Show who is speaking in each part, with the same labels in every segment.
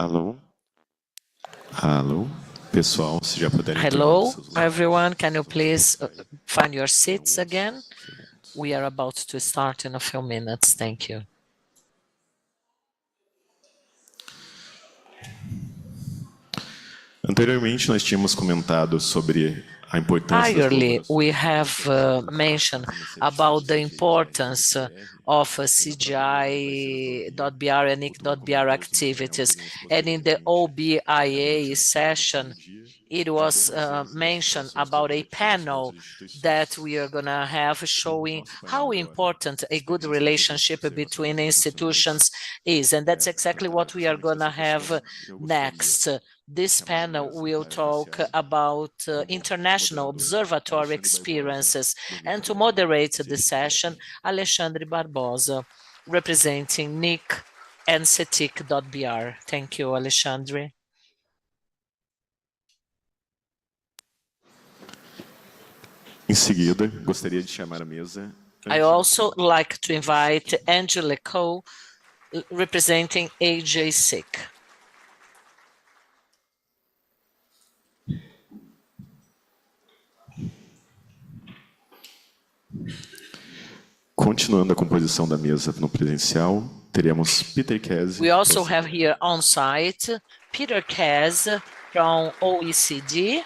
Speaker 1: Alô? Alô? Pessoal, se já puderem...
Speaker 2: Hello, everyone. Can you please find your seats again? We are about to start in a few minutes. Thank you.
Speaker 1: Anteriormente, nós tínhamos comentado sobre a importância das
Speaker 2: Earlier, we have mentioned about the importance of CGI.br and NIC.br activities. And in the OBIA session, it was mentioned about a panel that we are going to have showing how important a good relationship between institutions is. And that's exactly what we are going to have next. This panel will talk about international observatory experiences. And to moderate the session, Alexandre Barbosa, representing NIC and CETIC.br. Thank you, Alexandre.
Speaker 1: Em seguida, gostaria de chamar à mesa...
Speaker 2: I also like to invite Angela Cole, representing AJSIC.
Speaker 1: Continuando a composição da mesa no presencial, teremos Peter Kess.
Speaker 2: We also have here on site Peter Kess from OECD.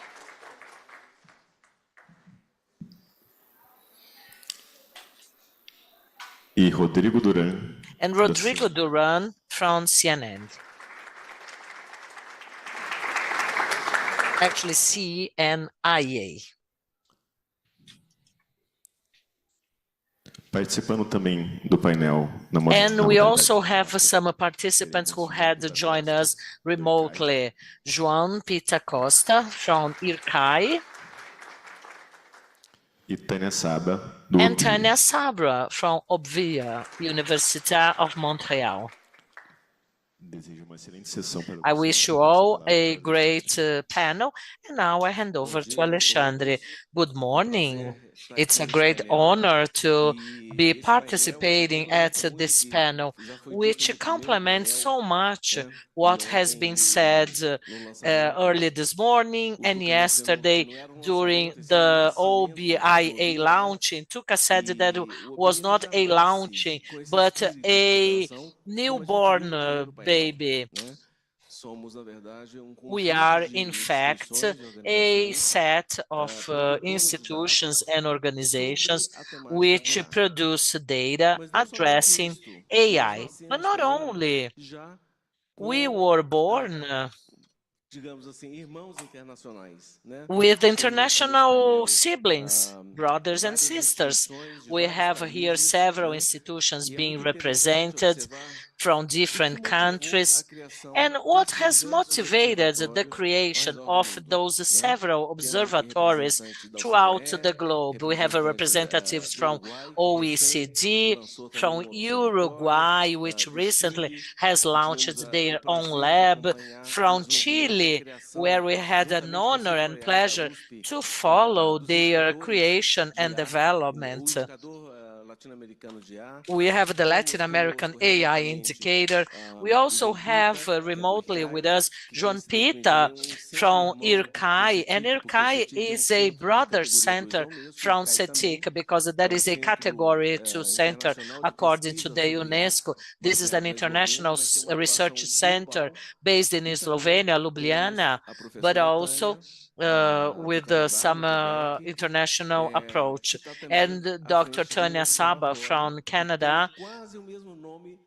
Speaker 1: E Rodrigo Duran.
Speaker 2: And Rodrigo Duran from CNN. Actually, CNIA.
Speaker 1: Participando também do painel.
Speaker 2: And we also have some participants who had joined us remotely. João Pita Costa from IRCAI.
Speaker 1: E Tânia Saba,
Speaker 2: and Tânia Sabra from OBIA, University of Montreal. I wish you all a great panel, and now I hand over to Alexandre. Good morning. It's a great honor to be participating at this panel, which complements so much what has been said early this morning and yesterday during the OBIA launching. Tuca said that it was not a launching, but a newborn baby. We are, in fact, a set of institutions and organizations which produce data addressing AI. But not only, we were born with international siblings, brothers and sisters. We have here several institutions being represented from different countries. And what has motivated the creation of those several observatories throughout the globe? We have representatives from OECD, from Uruguay, which recently has launched their own lab, from Chile, where we had an honor and pleasure to follow their creation and development. We have the Latin American AI indicator. We also have remotely with us João Pita from IRCAI, and IRCAI is a brother center from CETIC because that is a category 2 center according to the UNESCO. This is an international research center based in Slovenia, Ljubljana, but also with some international approach. And Dr. Tânia Saba from Canada,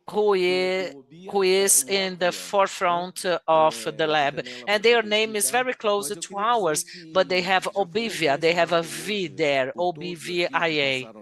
Speaker 2: who is in the forefront of the lab. And their name is very close to ours, but they have OBIA, they have a V there, OBVIA.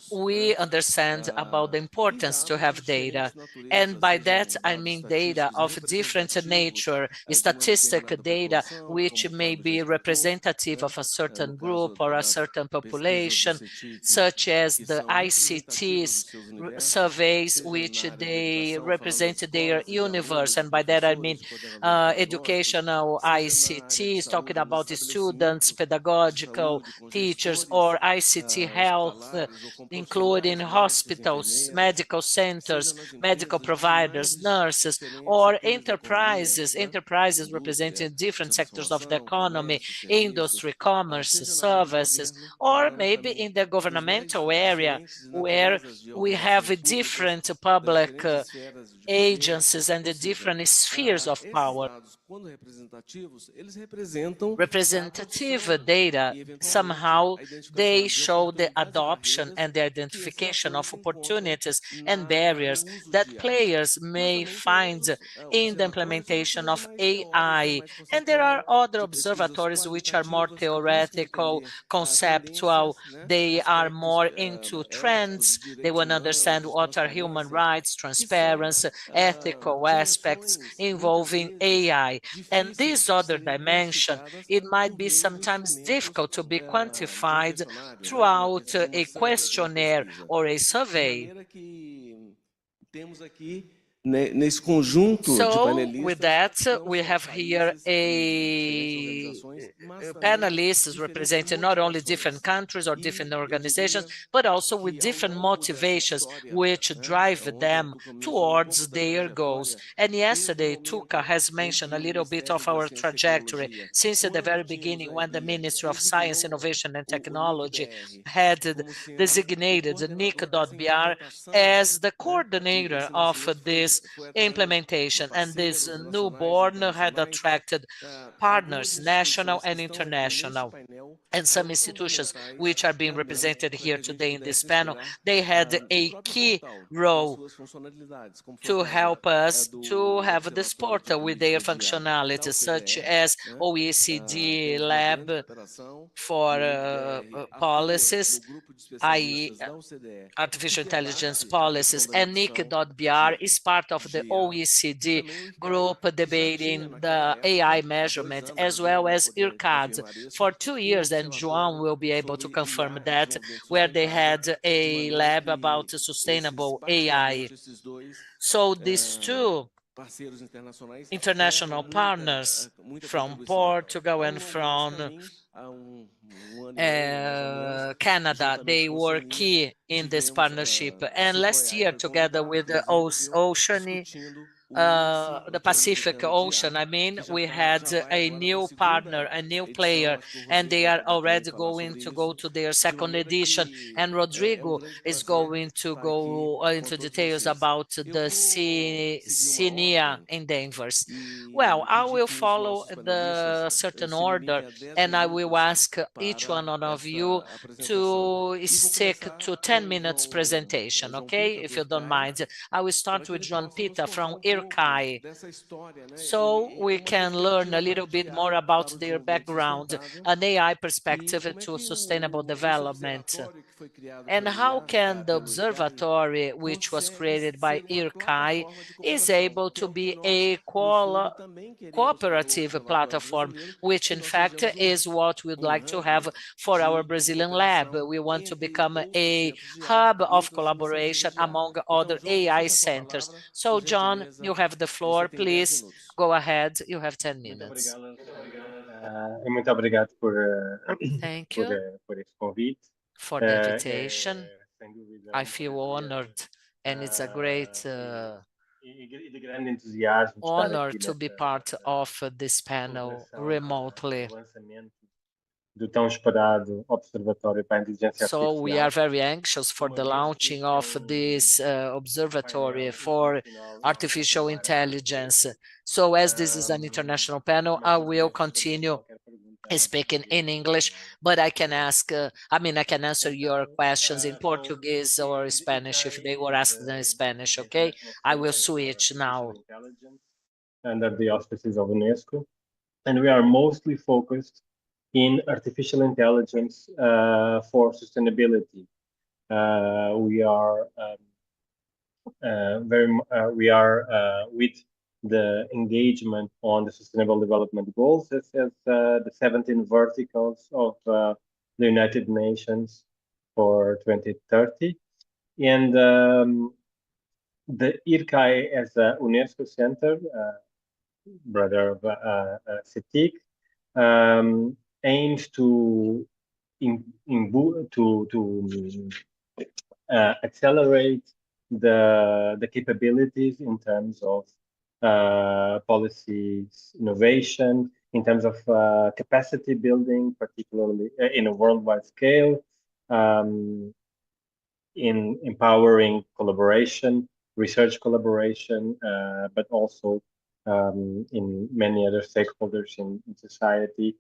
Speaker 2: We understand about the importance to have data, and by that I mean data of different nature, statistic data which may be representative of a certain group or a certain population, such as the ICT surveys which they represent their universe, and by that I mean educational ICTs, talking about the students, pedagogical teachers, or ICT ICT health, including hospitals, medical centers, medical providers, nurses, or enterprises representing different sectors of the economy, industry, commerce, services, or maybe in the governmental area where we have different public agencies and the different spheres of power. Representative data, somehow they show the adoption and the identification of opportunities and barriers that players may find in the implementation of AI. And there are other observatories which are more theoretical, conceptual. They are more into trends. They want to understand what are human rights, transparency, ethical aspects involving AI. And this other dimension, it might be sometimes difficult to be quantified throughout a questionnaire or a survey. So, with that, we have here panelists representing not only different countries or different organizations, but also with different motivations which drive them towards their goals. And yesterday, Tuca has mentioned a little bit of our trajectory since the very beginning when the Ministry of Science, Innovation and Technology had designated NIC.br as the coordinator of this implementation, and this newborn had attracted partners, national and international. And some institutions which are being represented here today in this panel, they had a key role to help us to have this portal with their functionalities, such as OECD lab for policies, i.e. artificial intelligence policies, and NIC.br is part of the OECD group debating the AI measurement, as well as IRCAD for 2 years, and João will be able to confirm that, where they had a lab about sustainable AI. So these two international partners from Portugal and from Canada, they were key in this partnership. And last year, together with the the Pacific Ocean, I mean, we had a new partner, a new player, and they are already going to go to their second edition. And Rodrigo is going to go into details about the CNIA endeavors. Well, I will follow the certain order, and I will ask each one of you to stick to 10 minutes presentation, okay? If you don't mind. I will start with João Pita from IRCAI, so we can learn a little bit more about their background, an AI perspective to sustainable development. And how can the observatory, which was created by IRCAI, is able to be a cooperative platform, which in fact is what we'd like to have for our Brazilian lab. We want to become a hub of collaboration among other AI centers. So John, you have the floor, please go ahead. You have 10 minutes.
Speaker 3: Muito obrigado
Speaker 2: Thank you
Speaker 3: por esse convite.
Speaker 2: For the invitation. I feel honored, and it's a great honor to be part of this panel remotely.
Speaker 3: Do tão esperado Observatório para a Inteligência Artificial.
Speaker 2: So we are very anxious for the launching of this observatory for artificial intelligence. So as this is an international panel, I will continue speaking in English, but I can ask, I can answer your questions in Portuguese or Spanish if they were asked in Spanish, okay? I will switch now.
Speaker 3: Under the auspices of UNESCO, and we are mostly focused in artificial intelligence for sustainability. We are with the engagement on the Sustainable Development Goals, as the 17 verticals of the United Nations for 2030. And the IRCAI as a UNESCO center, brother of CETIC, aims to accelerate the capabilities in terms of policies, innovation, in terms of capacity building, particularly in a worldwide scale, in empowering collaboration, research collaboration, but also in many other stakeholders in society,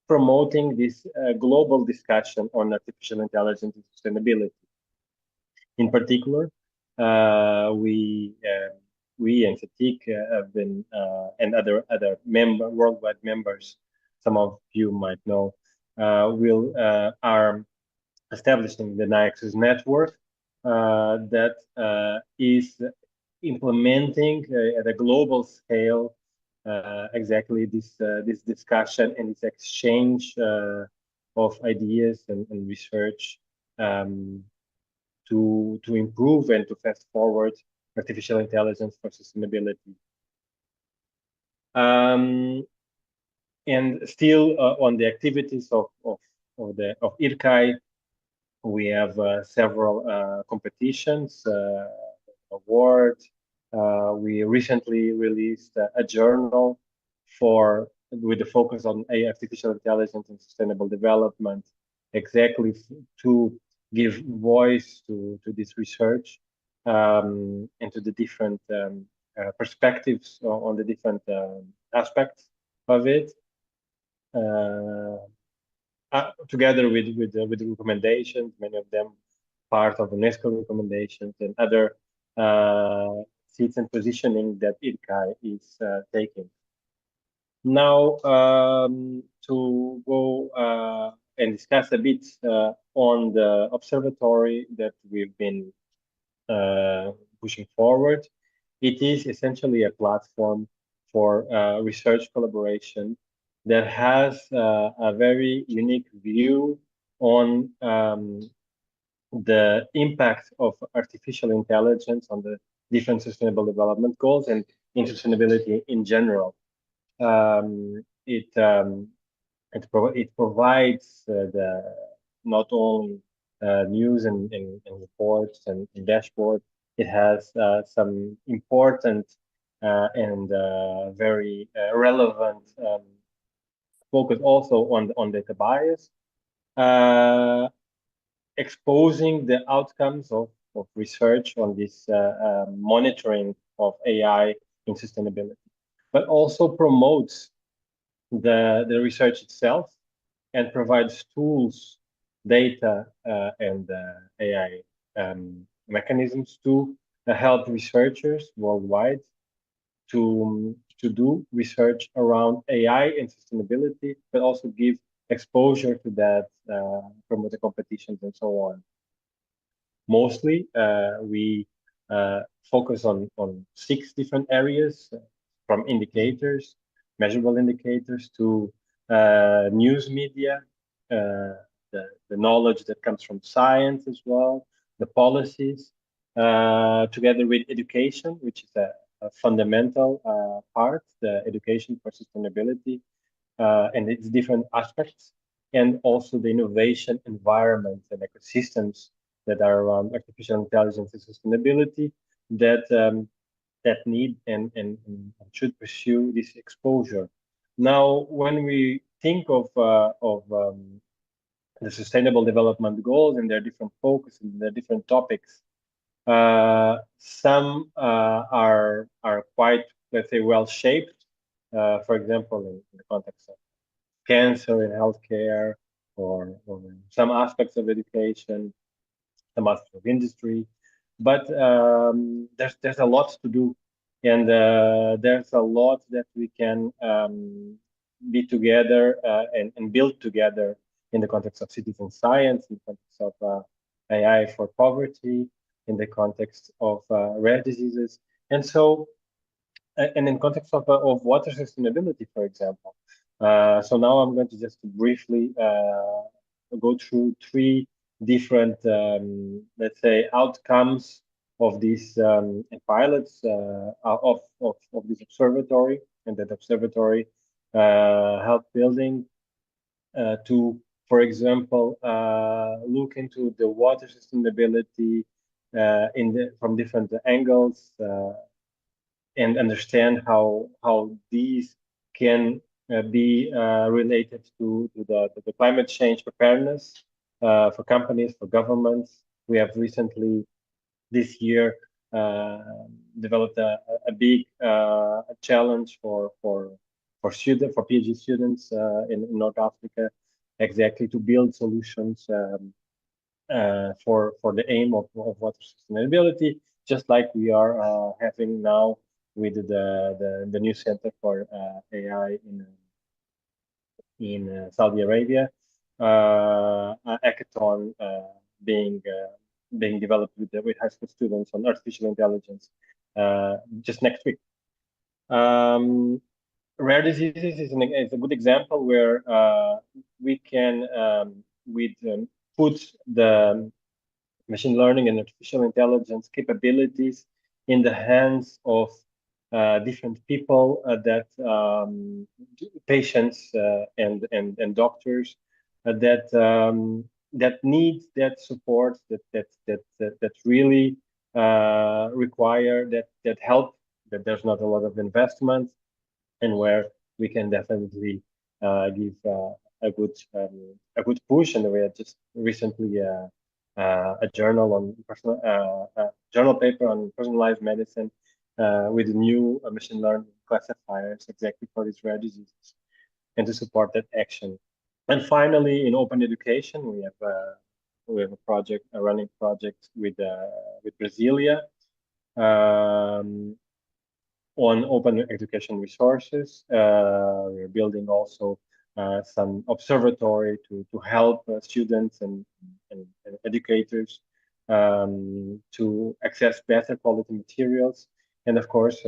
Speaker 3: promoting this global discussion on artificial intelligence and sustainability. In particular, we and CETIC have been, and other worldwide members, some of you might know, are establishing the NIC's network that is implementing at a global scale exactly this discussion and this exchange of ideas and research to improve and to fast forward artificial intelligence for sustainability. And still on the activities of IRCAI, we have several competitions, awards. We recently released a journal with the focus on artificial intelligence and sustainable development, exactly to give voice to this research and to the different perspectives on the different aspects of it. Together with the recommendations, many of them part of UNESCO recommendations and other seats and positioning that IRCAI is taking. Now, to go and discuss a bit on the observatory that we've been pushing forward. It is essentially a platform for research collaboration that has a very unique view on the impact of artificial intelligence on the different sustainable development goals and in sustainability in general. It provides not only news and reports and dashboards. It has some important and very relevant focus also on data bias, exposing the outcomes of research on this monitoring of AI in sustainability, but also promotes the research itself and provides tools, data, and AI mechanisms to help researchers worldwide to do research around AI and sustainability, but also give exposure to that, promote the competitions and so on. Mostly, we focus on 6 different areas, from indicators, measurable indicators, to news media, the knowledge that comes from science as well, the policies, together with education, which is a fundamental part, the education for sustainability and its different aspects, and also the innovation environment and ecosystems that are around artificial intelligence and sustainability that need and should pursue this exposure. Now, when we think of the Sustainable Development Goals and their different focus and their different topics, some are quite, let's say, well shaped. For example, in the context of cancer in healthcare, or some aspects of education, some aspects of industry. But there's a lot to do, and there's a lot that we can be together and build together in the context of citizen science, in the context of AI for poverty, in the context of rare diseases, and so, and in context of water sustainability, for example. So now I'm going to just briefly go through 3 different, let's say, outcomes of these pilots of this observatory, and that observatory help building to, for example, look into the water sustainability from different angles and understand how these can be related to the climate change preparedness for companies, for governments. We have recently this year developed a big challenge for PhD students in North Africa, exactly to build solutions for the aim of water sustainability, just like we are having now with the new Center for AI in Saudi Arabia, hackathon being developed with high school students on artificial intelligence just next week. Rare diseases is a good example where we can put the machine learning and artificial intelligence capabilities in the hands of different people patients and doctors that need that support that really require that help, that there's not a lot of investment, and where we can definitely give a good push. And we had just recently a journal paper on personalized medicine with new machine learning classifiers exactly for these rare diseases, and to support that action. And finally, in open education, we have a running project with Brasília on open education resources. We're building also some observatory to help students and educators to access better quality materials. And of course,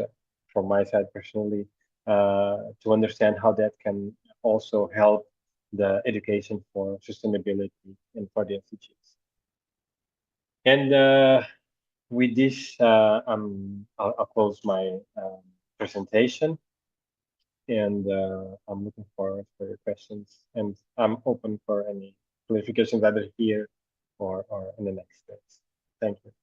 Speaker 3: from my side personally, to understand how that can also help the education for sustainability and for the SDGs. And with this, I'll close my presentation, and I'm looking forward for your questions, and I'm open for any clarifications either here or in the next steps. Thank you.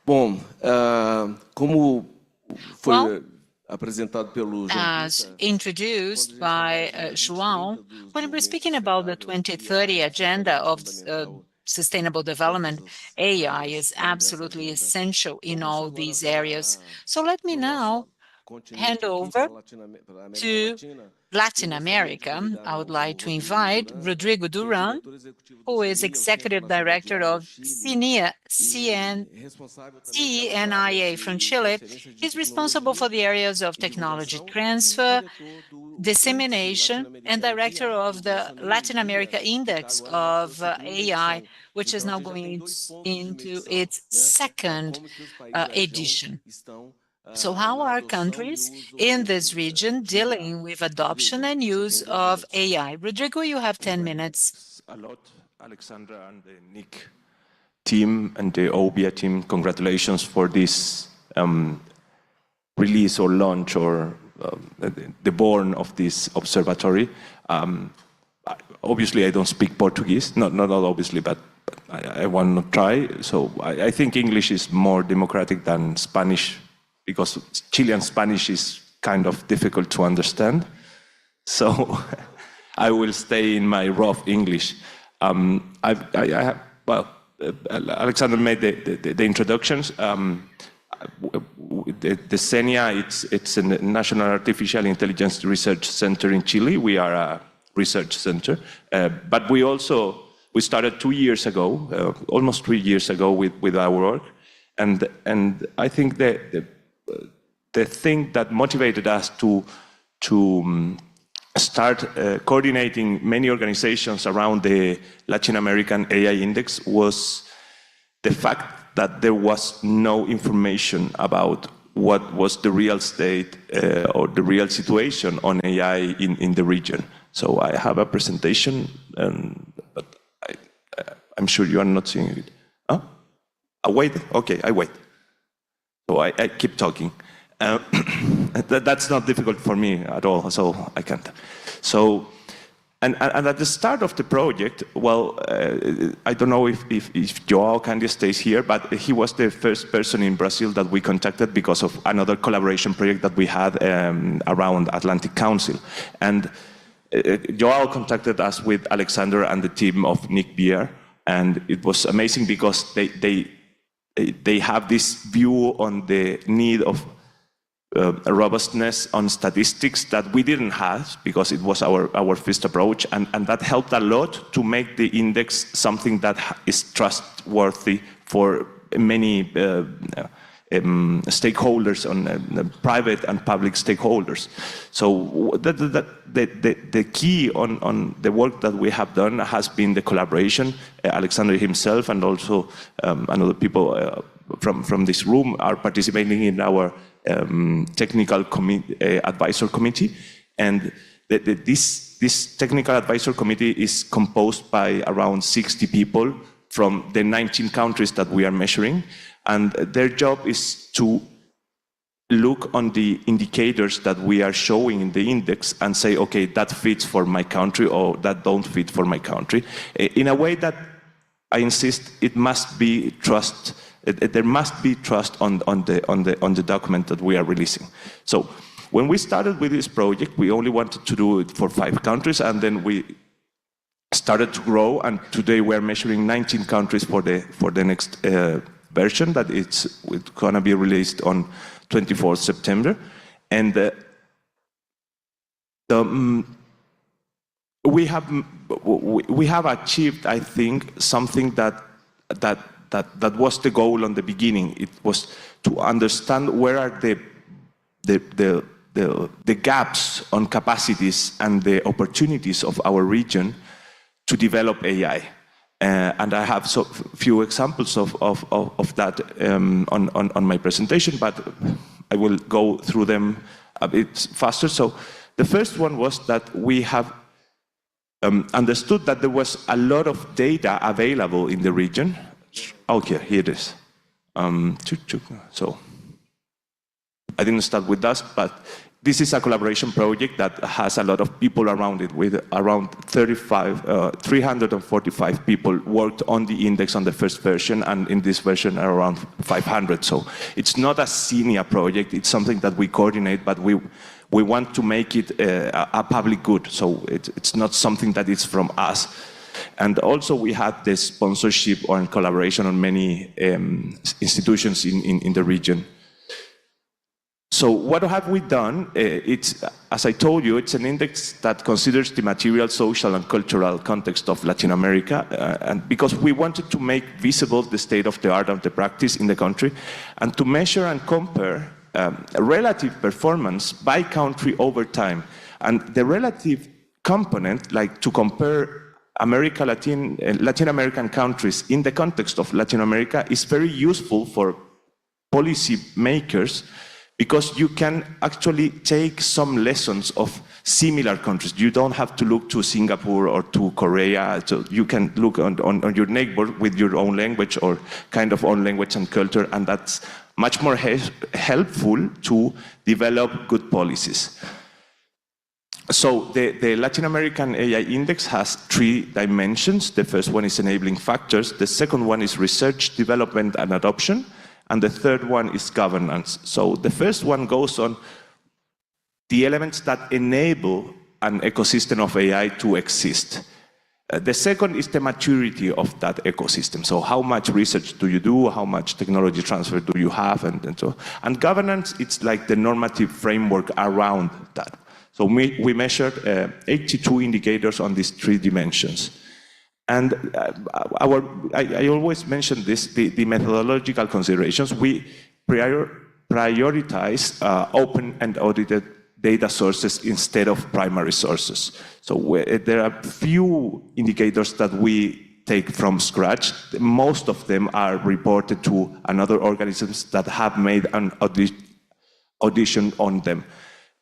Speaker 4: Bom, como foi apresentado pelo
Speaker 2: as introduced by João, when we're speaking about the 2030 agenda of sustainable development, AI is absolutely essential in all these areas. So let me now hand over to Latin America. I would like to invite Rodrigo Duran, who is Executive Director of CNIA from Chile. He's responsible for the areas of technology transfer, dissemination, and director of the Latin America Index of AI, which is now going into its second edition. So how are countries in this region dealing with adoption and use of AI? Rodrigo, you have 10 minutes.
Speaker 1: A lot, Alexandra and the NIC team and the OBIA team, congratulations for this release or launch or the born of this observatory. Obviously, I don't speak Portuguese, not obviously, but I want to try. So I think English is more democratic than Spanish, because Chilean Spanish is kind of difficult to understand. So I will stay in my rough English. Alexander made the introductions. The CENIA, it's a National Artificial Intelligence Research Center in Chile. We are a research center, but we started 2 years ago, almost 3 years ago with our work, and I think the thing that motivated us to start coordinating many organizations around the Latin American AI Index was the fact that there was no information about what was the real state or the real situation on AI in the region. So I have a presentation, but I'm sure you are not seeing it. Huh? Wait, okay, I wait. So I keep talking. That's not difficult for me at all, so I can't. So, and at the start of the project, well, I don't know if João Candia stays here, but he was the first person in Brazil that we contacted because of another collaboration project that we had around Atlantic Council. And João contacted us with Alexander and the team of NIC.br, and it was amazing because they have this view on the need of robustness on statistics that we didn't have because it was our first approach, and that helped a lot to make the index something that is trustworthy for many stakeholders, on private and public stakeholders. So the key on the work that we have done has been the collaboration. Alexander himself and also another people from this room are participating in our technical advisor committee, and this technical advisor committee is composed by around 60 people from the 19 countries that we are measuring, and their job is to look on the indicators that we are showing in the index and say, okay, that fits for my country or that don't fit for my country, in a way that I insist it must be trust. There must be trust on the document that we are releasing. So when we started with this project, we only wanted to do it for 5 countries, and then we started to grow, and today we're measuring 19 countries for the next version that it's going to be released on 24th September. And we have achieved, I think, something that was the goal on the beginning. It was to understand where are the gaps on capacities and the opportunities of our region to develop AI. And I have so few examples of that on my presentation, but I will go through them a bit faster. So the first one was that we have understood that there was a lot of data available in the region. Okay, here it is. So I didn't start with that, but this is a collaboration project that has a lot of people around it, with around 345 people worked on the index on the first version, and in this version around 500. So it's not a senior project, it's something that we coordinate, but we want to make it a public good. So it's not something that is from us. And also we had the sponsorship or collaboration on many institutions in the region. So what have we done? It's, as I told you, it's an index that considers the material, social, and cultural context of Latin America, and because we wanted to make visible the state of the art and the practice in the country, and to measure and compare relative performance by country over time. And the relative component, like to compare Latin American countries in the context of Latin America, is very useful for policy makers, because you can actually take some lessons of similar countries. You don't have to look to Singapore or to Korea. So you can look on your neighbor with your own language or kind of own language and culture, and that's much more helpful to develop good policies. So the Latin American AI Index has 3 dimensions. The first one is enabling factors. The second one is research, development, and adoption. And the third one is governance. So the first one goes on the elements that enable an ecosystem of AI to exist. The second is the maturity of that ecosystem. So how much research do you do? How much technology transfer do you have? And so. And governance, it's like the normative framework around that. So we measured 82 indicators on these 3 dimensions. And I always mention this, the methodological considerations. We prioritize open and audited data sources instead of primary sources. So there are few indicators that we take from scratch. Most of them are reported to another organisms that have made an audition on them.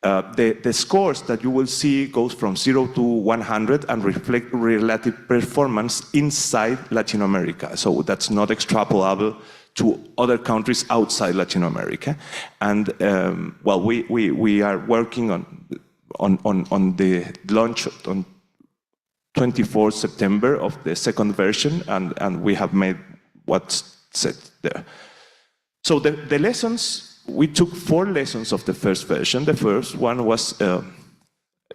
Speaker 1: The scores that you will see goes from 0 to 100 and reflect relative performance inside Latin America. So that's not extrapolable to other countries outside Latin America. And well, we are working on the launch on 24 September of the second version, and we have made what's said there. So the lessons, we took 4 lessons of the first version. The first one was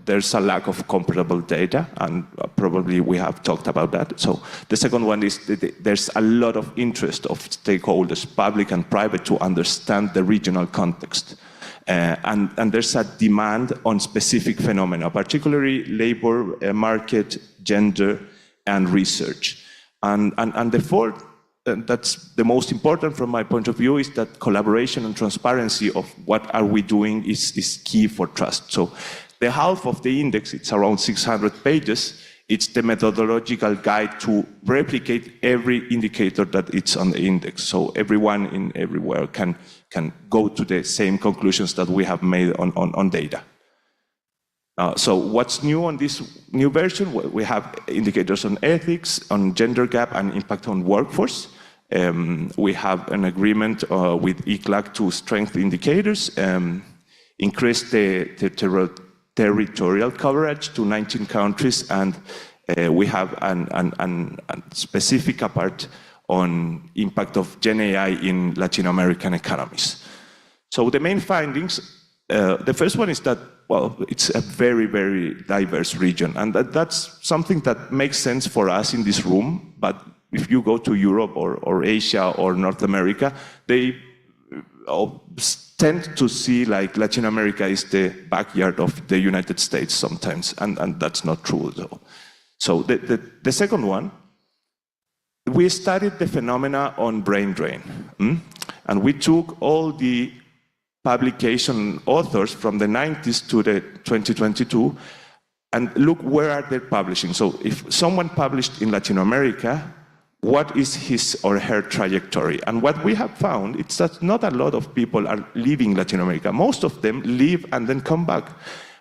Speaker 1: there's a lack of comparable data, and probably we have talked about that. So the second one is there's a lot of interest of stakeholders, public and private, to understand the regional context. And there's a demand on specific phenomena, particularly labor market, gender, and research. And the fourth, that's the most important from my point of view, is that collaboration and transparency of what are we doing is key for trust. So the half of the index, it's around 600 pages, it's the methodological guide to replicate every indicator that it's on the index. So everyone in everywhere can go to the same conclusions that we have made on data. So what's new on this new version? We have indicators on ethics, on gender gap, and impact on workforce. We have an agreement with ICLAC to strengthen indicators, increase the territorial coverage to 19 countries, and we have a specific part on impact of Gen AI in Latin American economies. So the main findings, the first one is that, well, it's a very, very diverse region, and that's something that makes sense for us in this room, but if you go to Europe or Asia or North America, they tend to see like Latin America is the backyard of the United States sometimes, and that's not true though. So the second one, we studied the phenomena on brain drain, and we took all the publication authors from the 90s to the 2022, and look where are they publishing. So if someone published in Latin America, what is his or her trajectory? And what we have found is that not a lot of people are leaving Latin America. Most of them leave and then come back.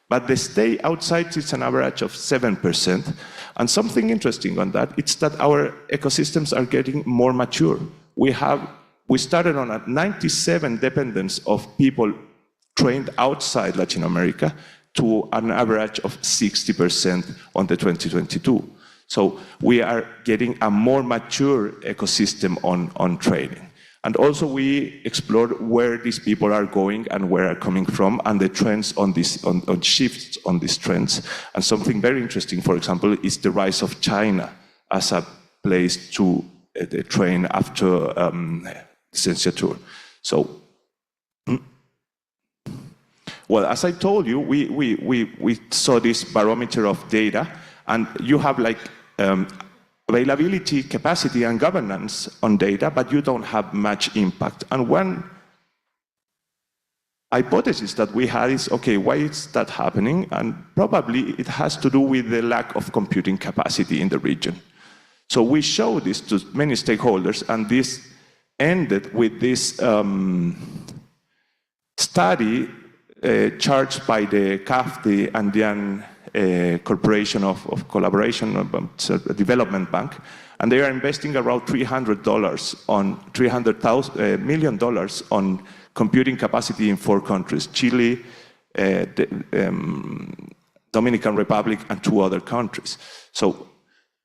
Speaker 1: But the stay outside is an average of 7%. And something interesting on that, it's that our ecosystems are getting more mature. We started on a 97 dependence of people trained outside Latin America to an average of 60% on the 2022. So we are getting a more mature ecosystem on training. And also we explored where these people are going and where are coming from, and the trends on this, on shifts on these trends. And something very interesting, for example, is the rise of China as a place to train after licenciature. So, well, as I told you, we saw this barometer of data, and you have like availability, capacity, and governance on data, but you don't have much impact. And one hypothesis that we had is, okay, why is that happening? And probably it has to do with the lack of computing capacity in the region. So we showed this to many stakeholders, and this ended with this study charged by the CAF, the Andean Corporation of Collaboration, Development Bank, and they are investing around $300 million on computing capacity in 4 countries: Chile, Dominican Republic, and 2 other countries. So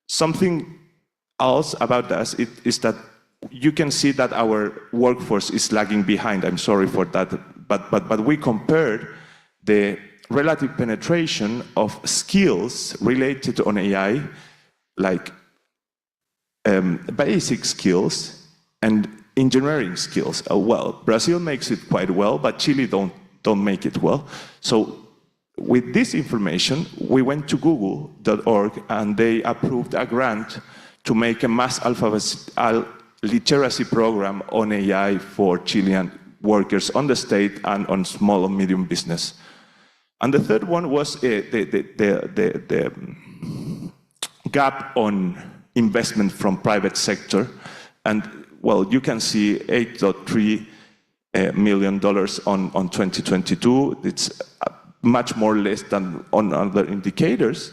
Speaker 1: something else about us is that you can see that our workforce is lagging behind. I'm sorry for that, but we compared the relative penetration of skills related on AI, like basic skills and engineering skills. Well, Brazil makes it quite well, but Chile don't make it well. So with this information, we went to google.org, and they approved a grant to make a mass literacy program on AI for Chilean workers on the state and on small and medium business. And the third one was the gap on investment from private sector. And well, you can see $8.3 million on 2022. It's much more less than on other indicators.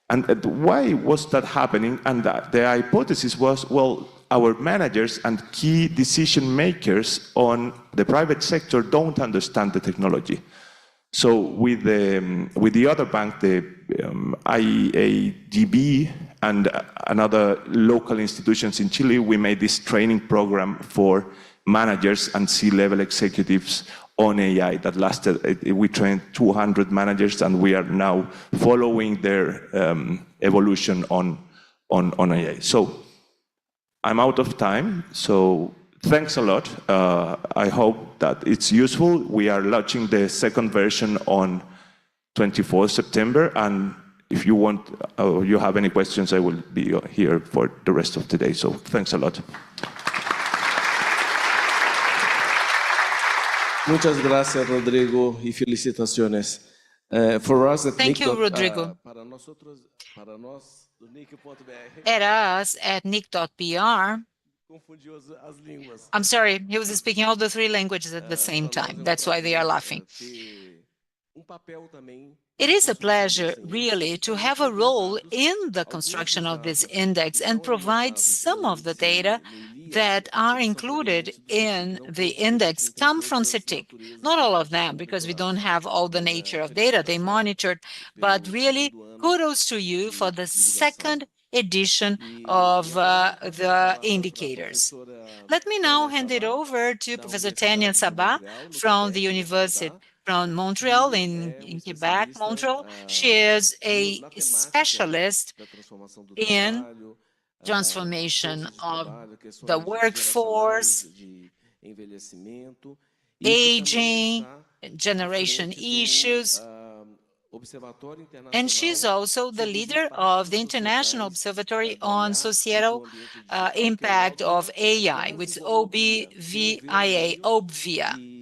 Speaker 1: And why was that happening? And the hypothesis was, well, our managers and key decision makers on the private sector don't understand the technology. So with the other bank, the IADB and another local institutions in Chile, we made this training program for managers and C-level executives on AI that lasted. We trained 200 managers, and we are now following their evolution on AI. So I'm out of time, so thanks a lot. I hope that it's useful. We are launching the second version on 24th September, and if you want, you have any questions, I will be here for the rest of the day. So thanks a lot.
Speaker 4: Muchas gracias, Rodrigo, y felicitaciones. For us at
Speaker 2: Thank you, Rodrigo.
Speaker 4: Para nós, do NIC.br.
Speaker 2: At us at NIC.br,
Speaker 4: Confundiu as línguas.
Speaker 2: I'm sorry, he was speaking all the three languages at the same time. That's why they are laughing.
Speaker 4: Papel também.
Speaker 2: It is a pleasure, really, to have a role in the construction of this index and provide some of the data that are included in the index come from CETIC. Not all of them, because we don't have all the nature of data they monitored, but really kudos to you for the second edition of the indicators. Let me now hand it over to Professor Tânia Sabah from the University from Montreal in Quebec, Montreal. She is a specialist in transformation of the workforce, aging, generation issues. And she's also the leader of the International Observatory on Societal Impact of AI, with OBIA, OBVIA.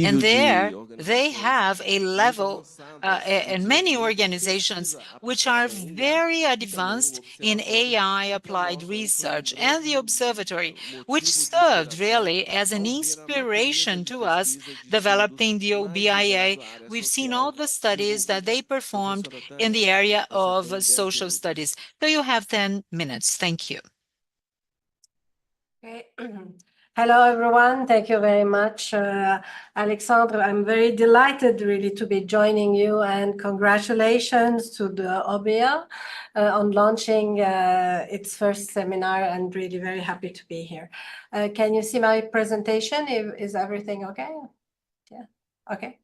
Speaker 2: And there they have a level and many organizations which are very advanced in AI applied research, and the observatory, which served really as an inspiration to us developing the OBIA. We've seen all the studies that they performed in the area of social studies. So you have 10 minutes. Thank you.
Speaker 5: Okay. Hello, everyone. Thank you very much, Alexandre. I'm very delighted really to be joining you, and congratulations to the OBIA on launching its first seminar, and really very happy to be here. Can you see my presentation? Is everything okay? Yeah, okay.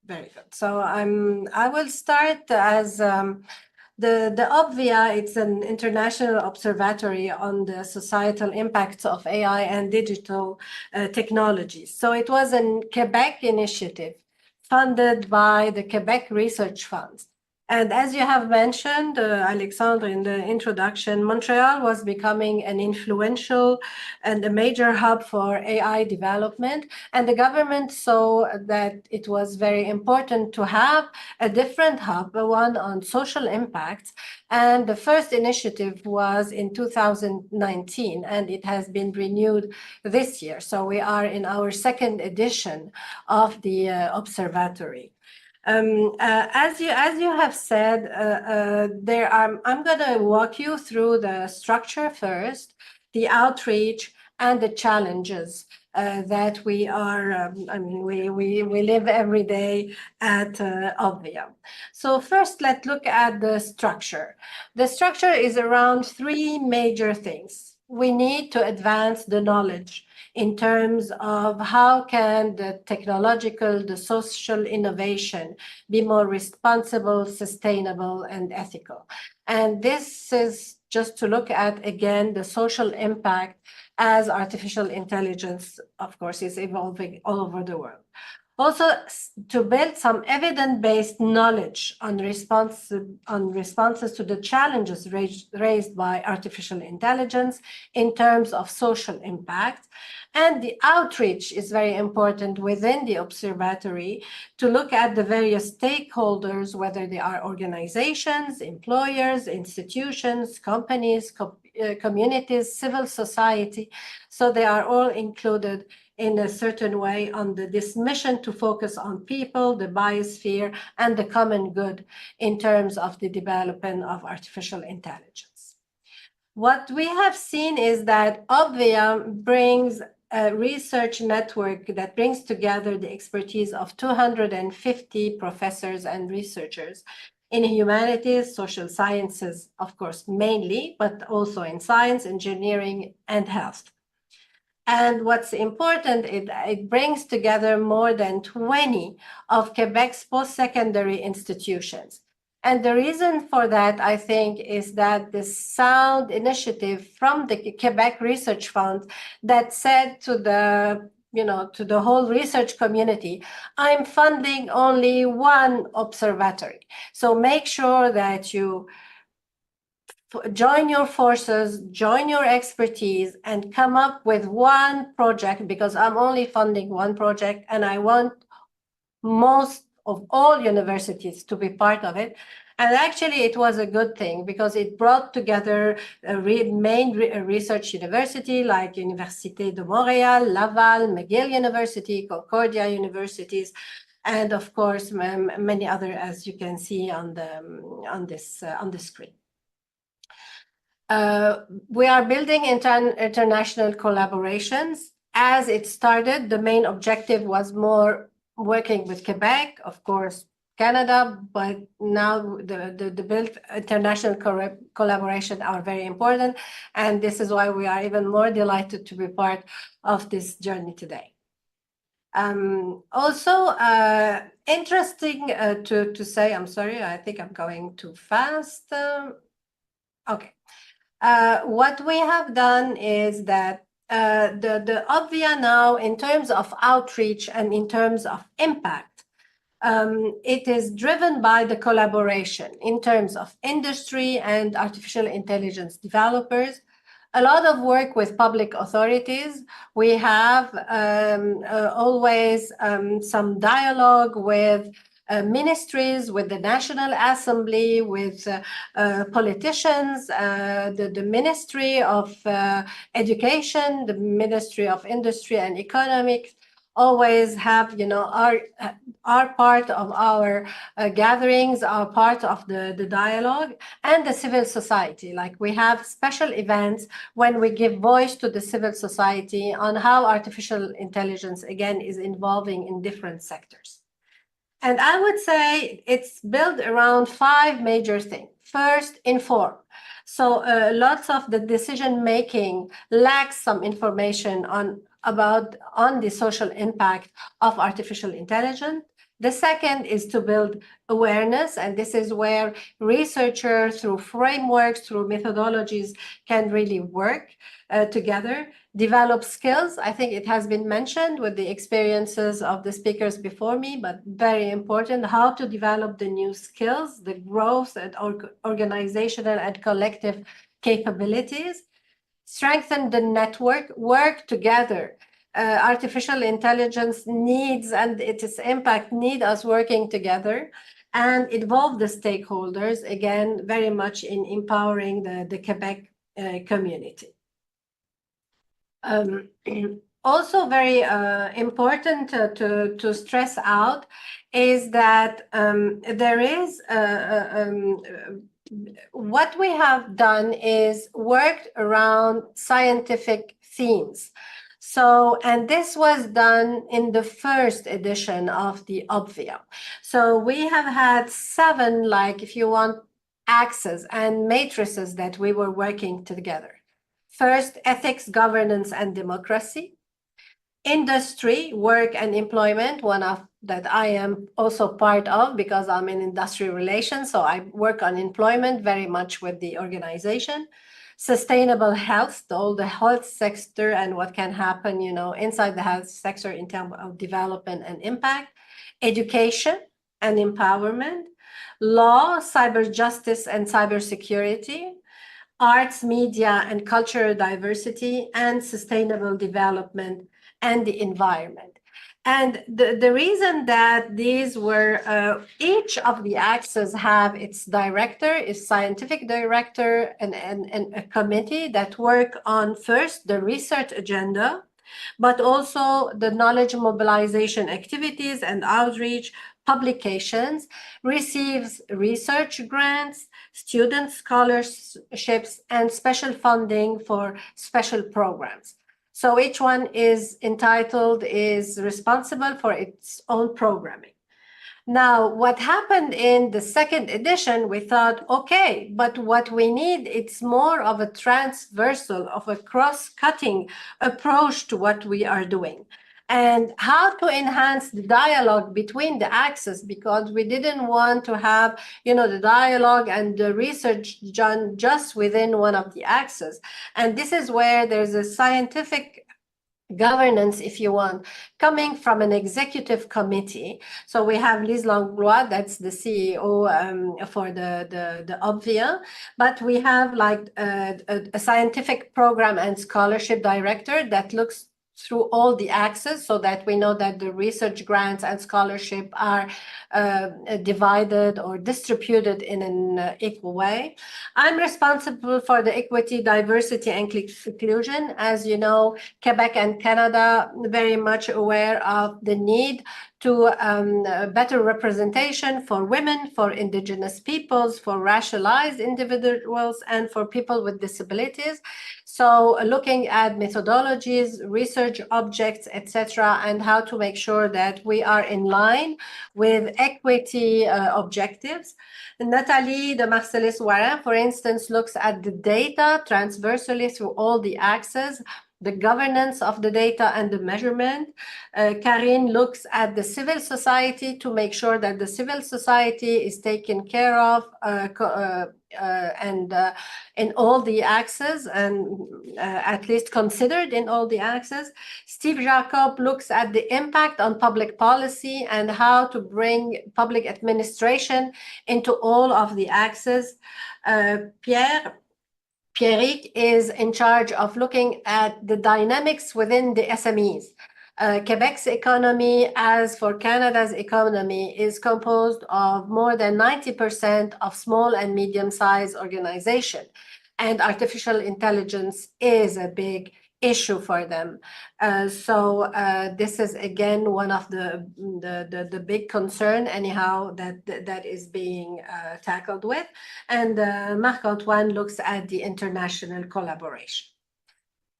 Speaker 5: Very good. So I will start as the OBVIA. It's an international observatory on the societal impacts of AI and digital technologies. So it was a Quebec initiative funded by the Quebec Research Funds. And as you have mentioned, Alexandre, in the introduction, Montreal was becoming an influential and a major hub for AI development. And the government saw that it was very important to have a different hub, one on social impacts. And the first initiative was in 2019, and it has been renewed this year. So we are in our second edition of the observatory. As you have said, I'm going to walk you through the structure first, the outreach, and the challenges that we are. We live every day at OBVIA. So first, let's look at the structure. The structure is around three major things. We need to advance the knowledge in terms of how can the technological, the social innovation be more responsible, sustainable, and ethical. And this is just to look at, again, the social impact as artificial intelligence, of course, is evolving all over the world. Also, to build some evidence-based knowledge on responses to the challenges raised by artificial intelligence in terms of social impact. And the outreach is very important within the observatory to look at the various stakeholders, whether they are organizations, employers, institutions, companies, communities, civil society. So they are all included in a certain way on this mission to focus on people, the biosphere, and the common good in terms of the development of artificial intelligence. What we have seen is that OBIA brings a research network that brings together the expertise of 250 professors and researchers in humanities, social sciences, of course, mainly, but also in science, engineering, and health. And what's important, it brings together more than 20 of Quebec's post-secondary institutions. And the reason for that, I think, is that the sound initiative from the Quebec Research Fund that said to the whole research community, I'm funding only one observatory. So make sure that you join your forces, join your expertise, and come up with one project, because I'm only funding one project, and I want most of all universities to be part of it. And actually, it was a good thing because it brought together main research university like Université de Montréal, Laval, McGill University, Concordia universities, and of course, many other, as you can see on the screen. We are building international collaborations. As it started, the main objective was more working with Quebec, of course, Canada, but now the built international collaboration are very important. And this is why we are even more delighted to be part of this journey today. Also, interesting to say, I'm sorry, I think I'm going too fast. Okay. What we have done is that the OBIA now, in terms of outreach and in terms of impact, it is driven by the collaboration in terms of industry and artificial intelligence developers. A lot of work with public authorities. We have always some dialogue with ministries, with the National Assembly, with politicians, the Ministry of Education, the Ministry of Industry and Economics, always have, are part of our gatherings, are part of the dialogue, and the civil society. Like we have special events when we give voice to the civil society on how artificial intelligence, again, is involving in different sectors. And I would say it's built around 5 major things. First, inform. So lots of the decision-making lacks some information on the social impact of artificial intelligence. The second is to build awareness, and this is where researchers, through frameworks, through methodologies, can really work together, develop skills. I think it has been mentioned with the experiences of the speakers before me, but very important, how to develop the new skills, the growth and organizational and collective capabilities, strengthen the network, work together. Artificial intelligence needs and its impact need us working together and involve the stakeholders, again, very much in empowering the Quebec community. Also very important to stress out is that there is what we have done is worked around scientific themes. So, and this was done in the first edition of the OBIA. So we have had 7, like if you want, axes and matrices that we were working together. First, ethics, governance, and democracy. Industry, work, and employment, one of that I am also part of because I'm in industry relations. So I work on employment very much with the organization. Sustainable health, all the health sector and what can happen, inside the health sector in terms of development and impact. Education and empowerment. Law, cyber justice and cybersecurity. Arts, media, and cultural diversity, and sustainable development and the environment. And the reason that these were, each of the axes have its director, its scientific director, and a committee that work on first the research agenda, but also the knowledge mobilization activities and outreach, publications, receives research grants, student scholarships, and special funding for special programs. So each one is responsible for its own programming. Now, what happened in the second edition, we thought, okay, but what we need, it's more of a transversal, of a cross-cutting approach to what we are doing. And how to enhance the dialogue between the axes, because we didn't want to have, the dialogue and the research done just within one of the axes. And this is where there's a scientific governance, if you want, coming from an executive committee. So we have Lise Langlois, that's the CEO for the OBIA, but we have like a scientific program and scholarship director that looks through all the axes so that we know that the research grants and scholarship are divided or distributed in an equal way. I'm responsible for the equity, diversity, and inclusion. As you know, Quebec and Canada very much aware of the need to better representation for women, for Indigenous peoples, for racialized individuals, and for people with disabilities. So looking at methodologies, research objects, etc., and how to make sure that we are in line with equity objectives. Nathalie de Marcelis-Warin, for instance, looks at the data transversally through all the axes, the governance of the data and the measurement. Karine looks at the civil society to make sure that the civil society is taken care of and in all the axes, and at least considered in all the axes. Steve Jacob looks at the impact on public policy and how to bring public administration into all of the axes. Pierrick is in charge of looking at the dynamics within the SMEs. Quebec's economy, as for Canada's economy, is composed of more than 90% of small and medium-sized organizations, and artificial intelligence is a big issue for them. So this is again one of the big concern, anyhow, that is being tackled with. And Marc-Antoine looks at the international collaboration.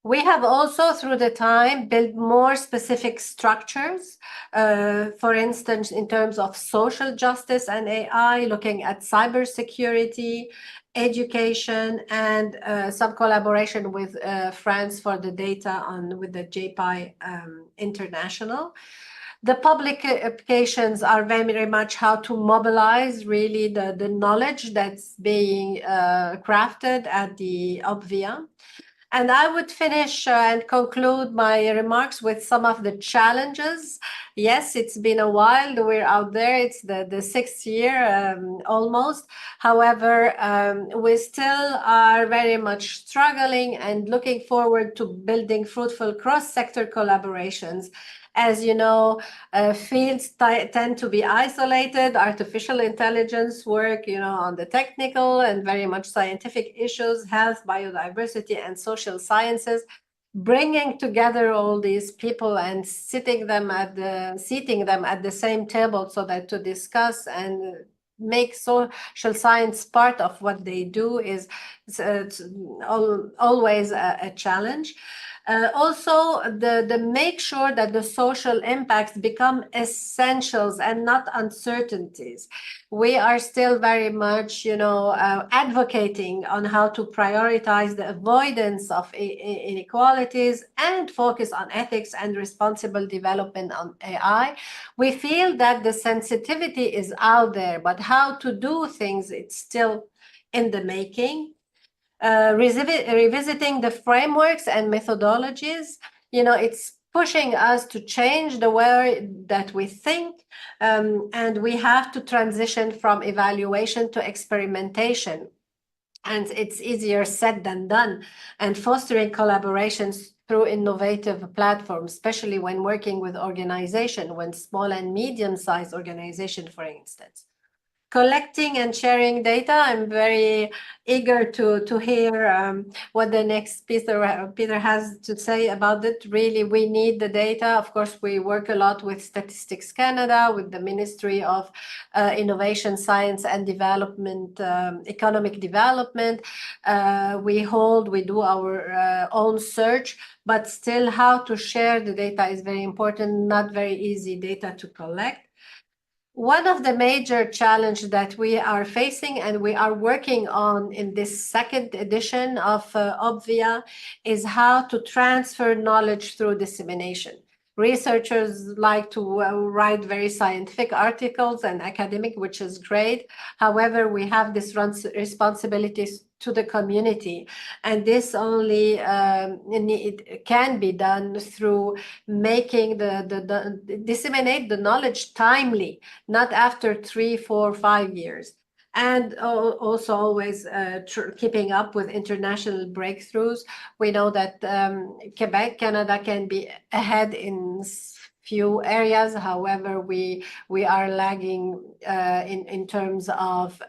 Speaker 5: We have also, through the time, built more specific structures, for instance, in terms of social justice and AI, looking at cybersecurity, education, and some collaboration with France for the data with the JPI International. The public applications are very much how to mobilize really the knowledge that's being crafted at the OBIA. And I would finish and conclude my remarks with some of the challenges. Yes, it's been a while. We're out there. It's the sixth year almost. However, we still are very much struggling and looking forward to building fruitful cross-sector collaborations. As you know, fields tend to be isolated. Artificial intelligence work, on the technical and very much scientific issues, health, biodiversity, and social sciences. Bringing together all these people and seating them at the same table so that to discuss and make social science part of what they do is always a challenge. Also, the make sure that the social impacts become essentials and not uncertainties. We are still very much, advocating on how to prioritize the avoidance of inequalities and focus on ethics and responsible development on AI. We feel that the sensitivity is out there, but how to do things, it's still in the making. Revisiting the frameworks and methodologies, it's pushing us to change the way that we think, and we have to transition from evaluation to experimentation. And it's easier said than done. And fostering collaborations through innovative platforms, especially when working with organizations, when small and medium-sized organizations, for instance. collecting and sharing data. I'm very eager to hear what the next Peter has to say about it. Really, we need the data. Of course, we work a lot with Statistics Canada, with the Ministry of Innovation, Science and Development, Economic Development. We do our own search, but still how to share the data is very important, not very easy data to collect. One of the major challenges that we are facing and we are working on in this second edition of OBIA is how to transfer knowledge through dissemination. Researchers like to write very scientific articles and academic, which is great. However, we have this responsibilities to the community, and this only can be done through making disseminate the knowledge timely, not after 3, 4, 5 years. And also always keeping up with international breakthroughs. We know that Quebec, Canada can be ahead in few areas. However, we are lagging in terms of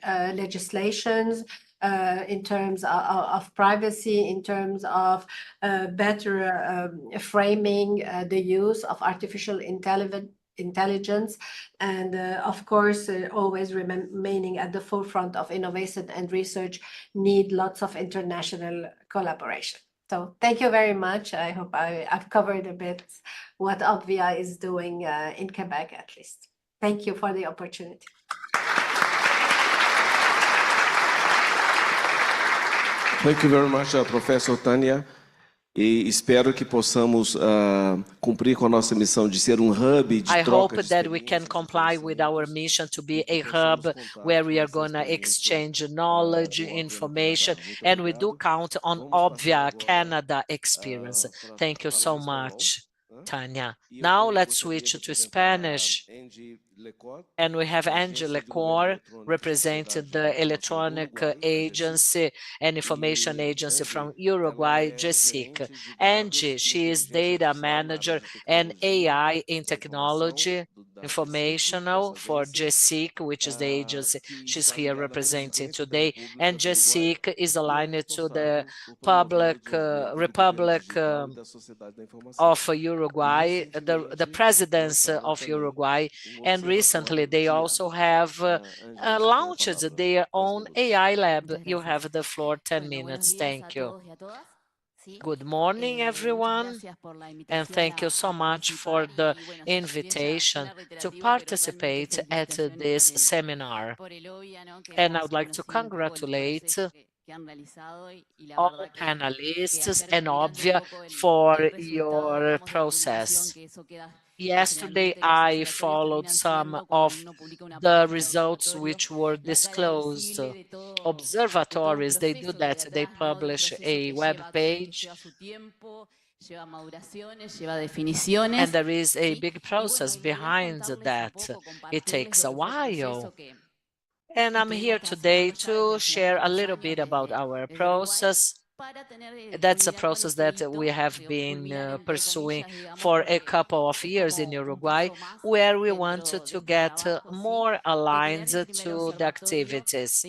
Speaker 5: legislations, in terms of privacy, in terms of better framing the use of artificial intelligence, and of course always remaining at the forefront of innovation and research need lots of international collaboration. So thank you very much. I hope I've covered a bit what OBIA is doing in Quebec at least. Thank you for the opportunity.
Speaker 4: Thank you very much, Professor Tânia. E espero que possamos cumprir com a nossa missão de ser hub de
Speaker 2: I
Speaker 4: troca
Speaker 2: hope
Speaker 4: de
Speaker 2: that we can comply with our mission to be a hub where we are going to exchange knowledge, information, and we do count on OBIA Canada experience. Thank you so much, Tanya. Now let's switch to Spanish. And we have Angie Lecor, representing the Electronic Agency and Information Agency from Uruguay, GESIC. Angie, she is Data Manager and AI in Technology, Informational for GESIC, which is the agency she's here representing today. And GESIC is aligned to the Republic of Uruguay, the Presidency of Uruguay, and recently they also have launched their own AI lab. You have the floor, 10 minutes. Thank you. Good morning, everyone, and thank you so much for the invitation to participate at this seminar. And I would like to congratulate all panelists and OBIA for your process. Yesterday, I followed some of the results which were disclosed. Observatories, they do that. They publish a web page, and there is a big process behind that. It takes a while. And I'm here today to share a little bit about our process. That's a process that we have been pursuing for a couple of years in Uruguay, where we wanted to get more aligned to the activities.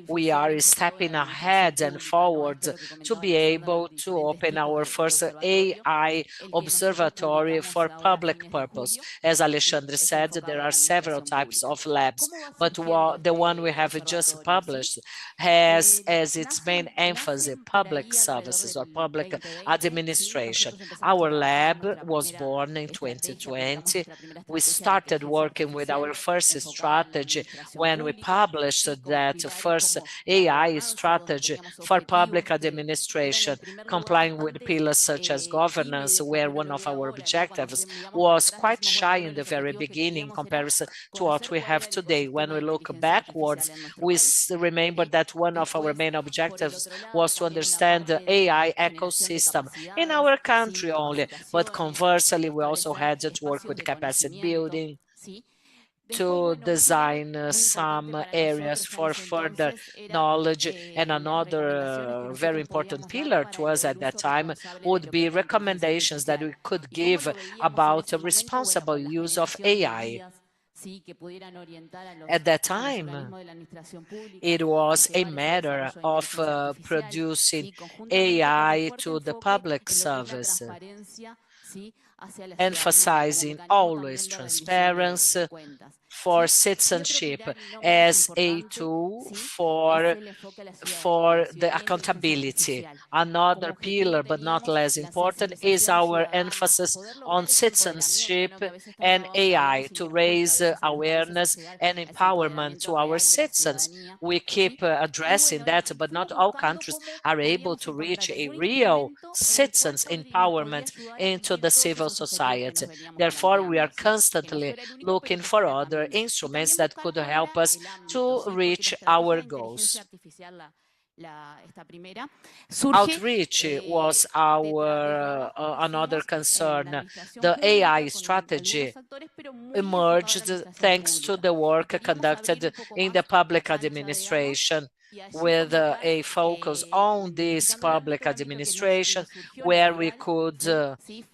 Speaker 2: We are stepping ahead and forward to be able to open our first AI observatory for public purpose. As Alexandre said, there are several types of labs, but the one we have just published has as its main emphasis public services or public administration. Our lab was born in 2020. We started working with our first strategy when we published that first AI strategy for public administration, complying with pillars such as governance, where one of our objectives was quite shy in the very beginning in comparison to what we have today. When we look backwards, we remember that one of our main objectives was to understand the AI ecosystem in our country only, but conversely, we also had to work with capacity building to design some areas for further knowledge. And another very important pillar to us at that time would be recommendations that we could give about a responsible use of AI. At that time, it was a matter of producing AI to the public service, emphasizing always transparency for citizenship as a tool for the accountability. Another pillar, but not less important, is our emphasis on citizenship and AI to raise awareness and empowerment to our citizens. We keep addressing that, but not all countries are able to reach a real citizens empowerment into the civil society. Therefore, we are constantly looking for other instruments that could help us to reach our goals. Outreach was our another concern. The AI strategy emerged thanks to the work conducted in the public administration, with a focus on this public administration, where we could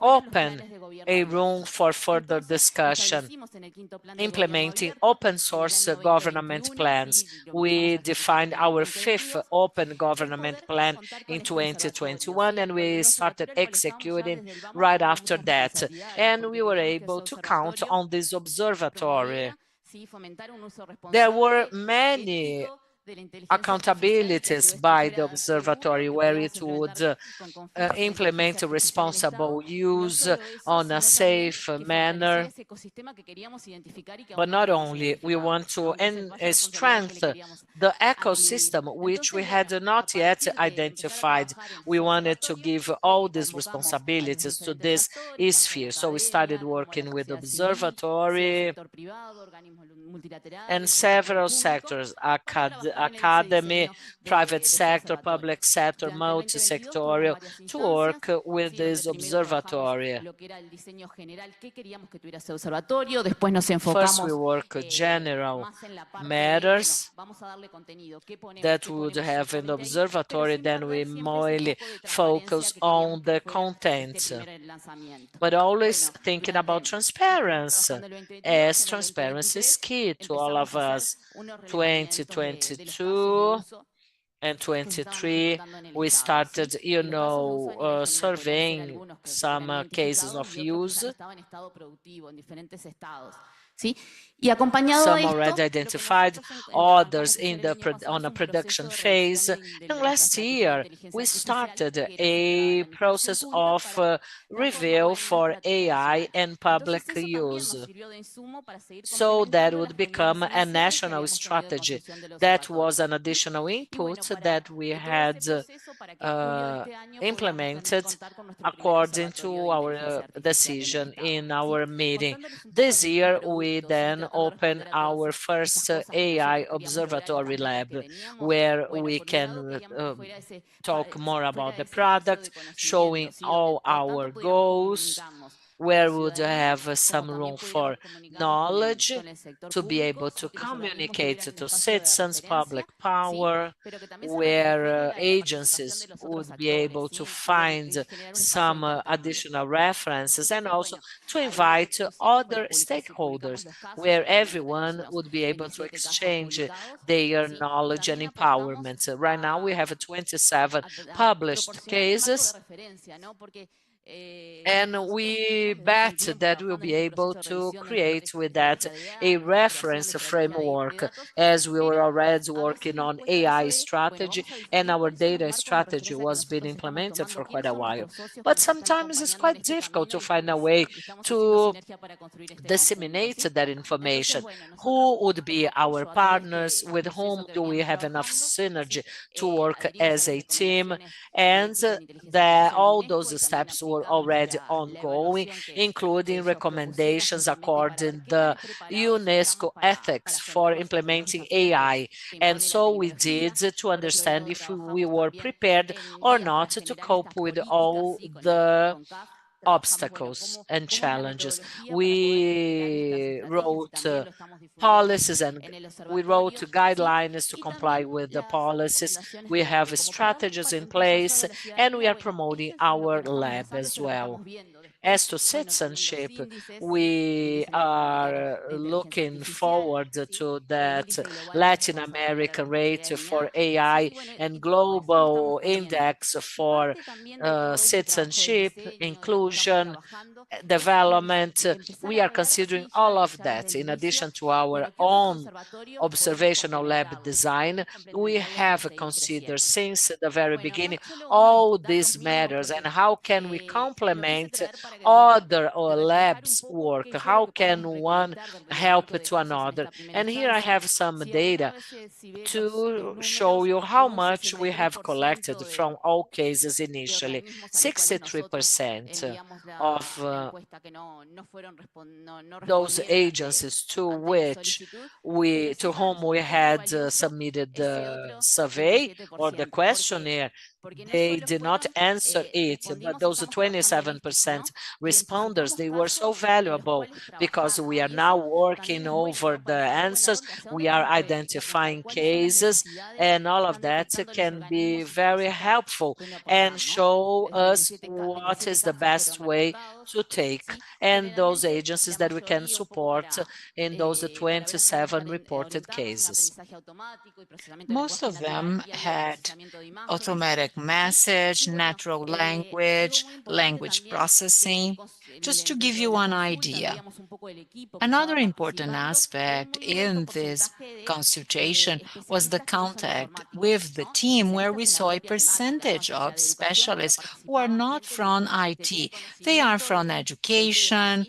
Speaker 2: open a room for further discussion, implementing open source government plans. We defined our 5th open government plan in 2021, and we started executing right after that. And we were able to count on this observatory. There were many accountabilities by the observatory, where it would implement a responsible use on a safe manner. But not only, we want to strengthen the ecosystem, which we had not yet identified. We wanted to give all these responsibilities to this sphere. So we started working with observatory and several sectors, academy, private sector, public sector, multi-sectorial, to work with this observatory. First, we work general matters that would have an observatory, then we mainly focus on the content, but always thinking about transparency, as transparency is key to all of us. 2022 and 23, we started, surveying some cases of use. Some already identified, others on a production phase. And last year, we started a process of review for AI and public use, so that would become a national strategy. That was an additional input that we had implemented according to our decision in our meeting. This year, we then open our first AI observatory lab, where we can talk more about the product, showing all our goals, where we would have some room for knowledge to be able to communicate to citizens, public power, where agencies would be able to find some additional references, and also to invite other stakeholders, where everyone would be able to exchange their knowledge and empowerment. Right now, we have 27 published cases, and we bet that we'll be able to create with that a reference framework, as we were already working on AI strategy, and our data strategy was being implemented for quite a while. But sometimes it's quite difficult to find a way to disseminate that information. Who would be our partners? With whom do we have enough synergy to work as a team? And all those steps were already ongoing, including recommendations according the UNESCO ethics for implementing AI. And so we did, to understand if we were prepared or not to cope with all the obstacles and challenges. We wrote policies, and we wrote guidelines to comply with the policies. We have strategies in place, and we are promoting our lab as well. As to citizenship, we are looking forward to that Latin American rate for AI and global index for citizenship, inclusion, development. We are considering all of that in addition to our own observational lab design. We have considered since the very beginning all these matters and how can we complement other labs' work, how can one help to another. And here I have some data to show you how much we have collected from all cases initially. 63% of those agencies to whom we had submitted the survey or the questionnaire, they did not answer it, but those 27% responders, they were so valuable because we are now working over the answers, we are identifying cases, and all of that can be very helpful and show us what is the best way to take, and those agencies that we can support in those 27 reported cases.
Speaker 6: Most of them had automatic message, natural language, language processing, just to give you an idea. Another important aspect in this consultation was the contact with the team, where we saw a percentage of specialists who are not from IT. They are from education,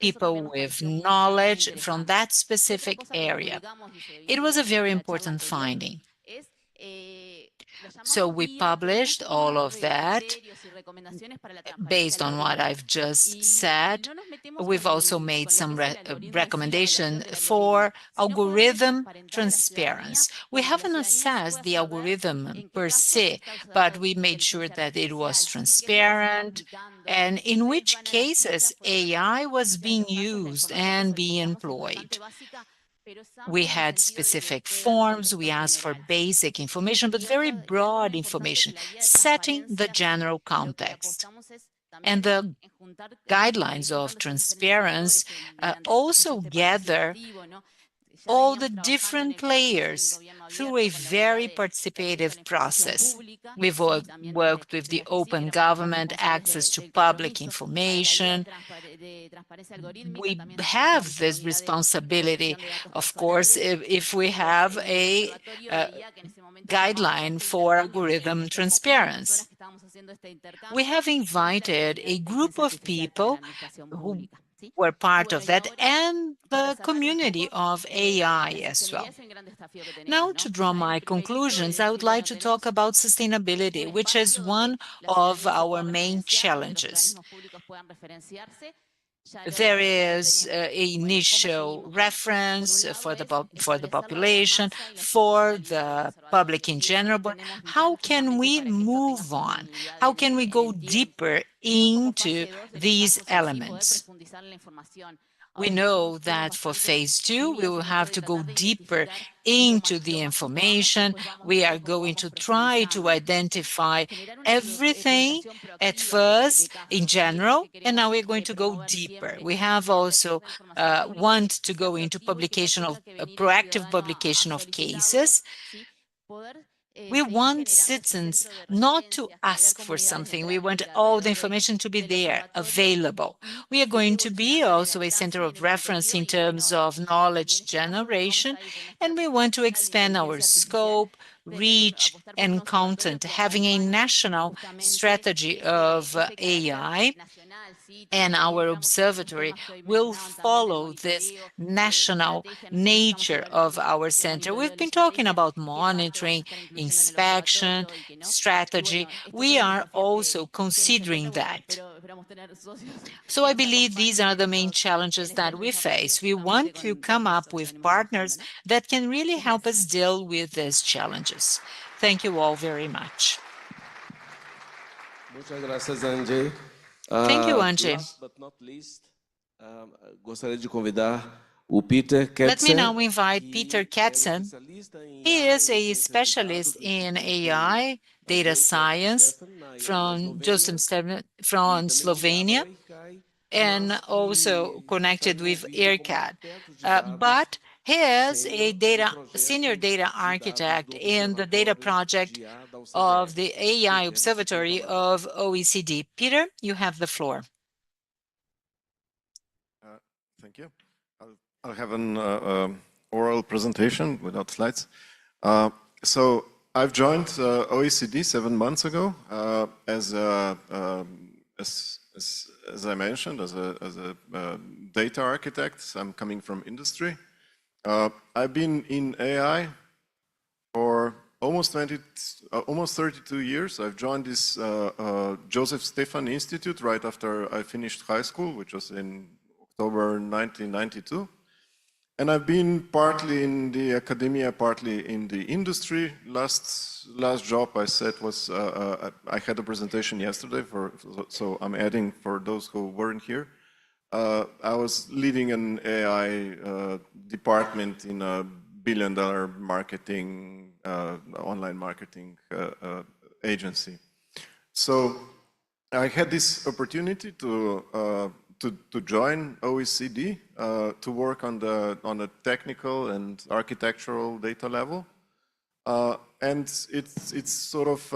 Speaker 6: people with knowledge from that specific area. It was a very important finding. So we published all of that based on what I've just said. We've also made some recommendation for algorithm transparency. We haven't assessed the algorithm per se, but we made sure that it was transparent and in which cases AI was being used and being employed. We had specific forms, we asked for basic information, but very broad information, setting the general context. And the guidelines of transparency also gather all the different players through a very participative process. We've worked with the open government, access to public information. We have this responsibility, of course, if we have a guideline for algorithm transparency. We have invited a group of people who were part of that and the community of AI as well. Now, to draw my conclusions, I would like to talk about sustainability, which is one of our main challenges. There is an initial reference for the population, for the public in general, but how can we move on? How can we go deeper into these elements? We know that for phase 2, we will have to go deeper into the information. We are going to try to identify everything at first in general, and now we're going to go deeper. We have also want to go into publication of proactive publication of cases. We want citizens not to ask for something. We want all the information to be there, available. We are going to be also a center of reference in terms of knowledge generation, and we want to expand our scope, reach, and content, having a national strategy of AI, and our observatory will follow this national nature of our center. We've been talking about monitoring, inspection, strategy. We are also considering that. So I believe these are the main challenges that we face. We want to come up with partners that can really help us deal with these challenges. Thank you all very much.
Speaker 4: Muchas gracias, Angie.
Speaker 6: Thank you, Angie.
Speaker 4: Last but not least, gostaria de convidar o Peter Ketzer.
Speaker 6: Let me now invite Peter Ketzer. He is a specialist in AI, data science from Slovenia. and also connected with ERCAT. But he is a senior data architect in the data project of the AI Observatory of OECD. Peter, you have the floor.
Speaker 7: Thank you. I'll have an oral presentation without slides. So I've joined OECD 7 months ago as I mentioned, as a data architect. I'm coming from industry. I've been in AI for almost 32 years. I've joined this Joseph Stefan Institute right after I finished high school, which was in October 1992. And I've been partly in the academia, partly in the industry. Last job I said was, I had a presentation yesterday, so I'm adding for those who weren't here. I was leading an AI department in a billion-dollar marketing, online marketing agency. So I had this opportunity to join OECD to work on the technical and architectural data level, and it's sort of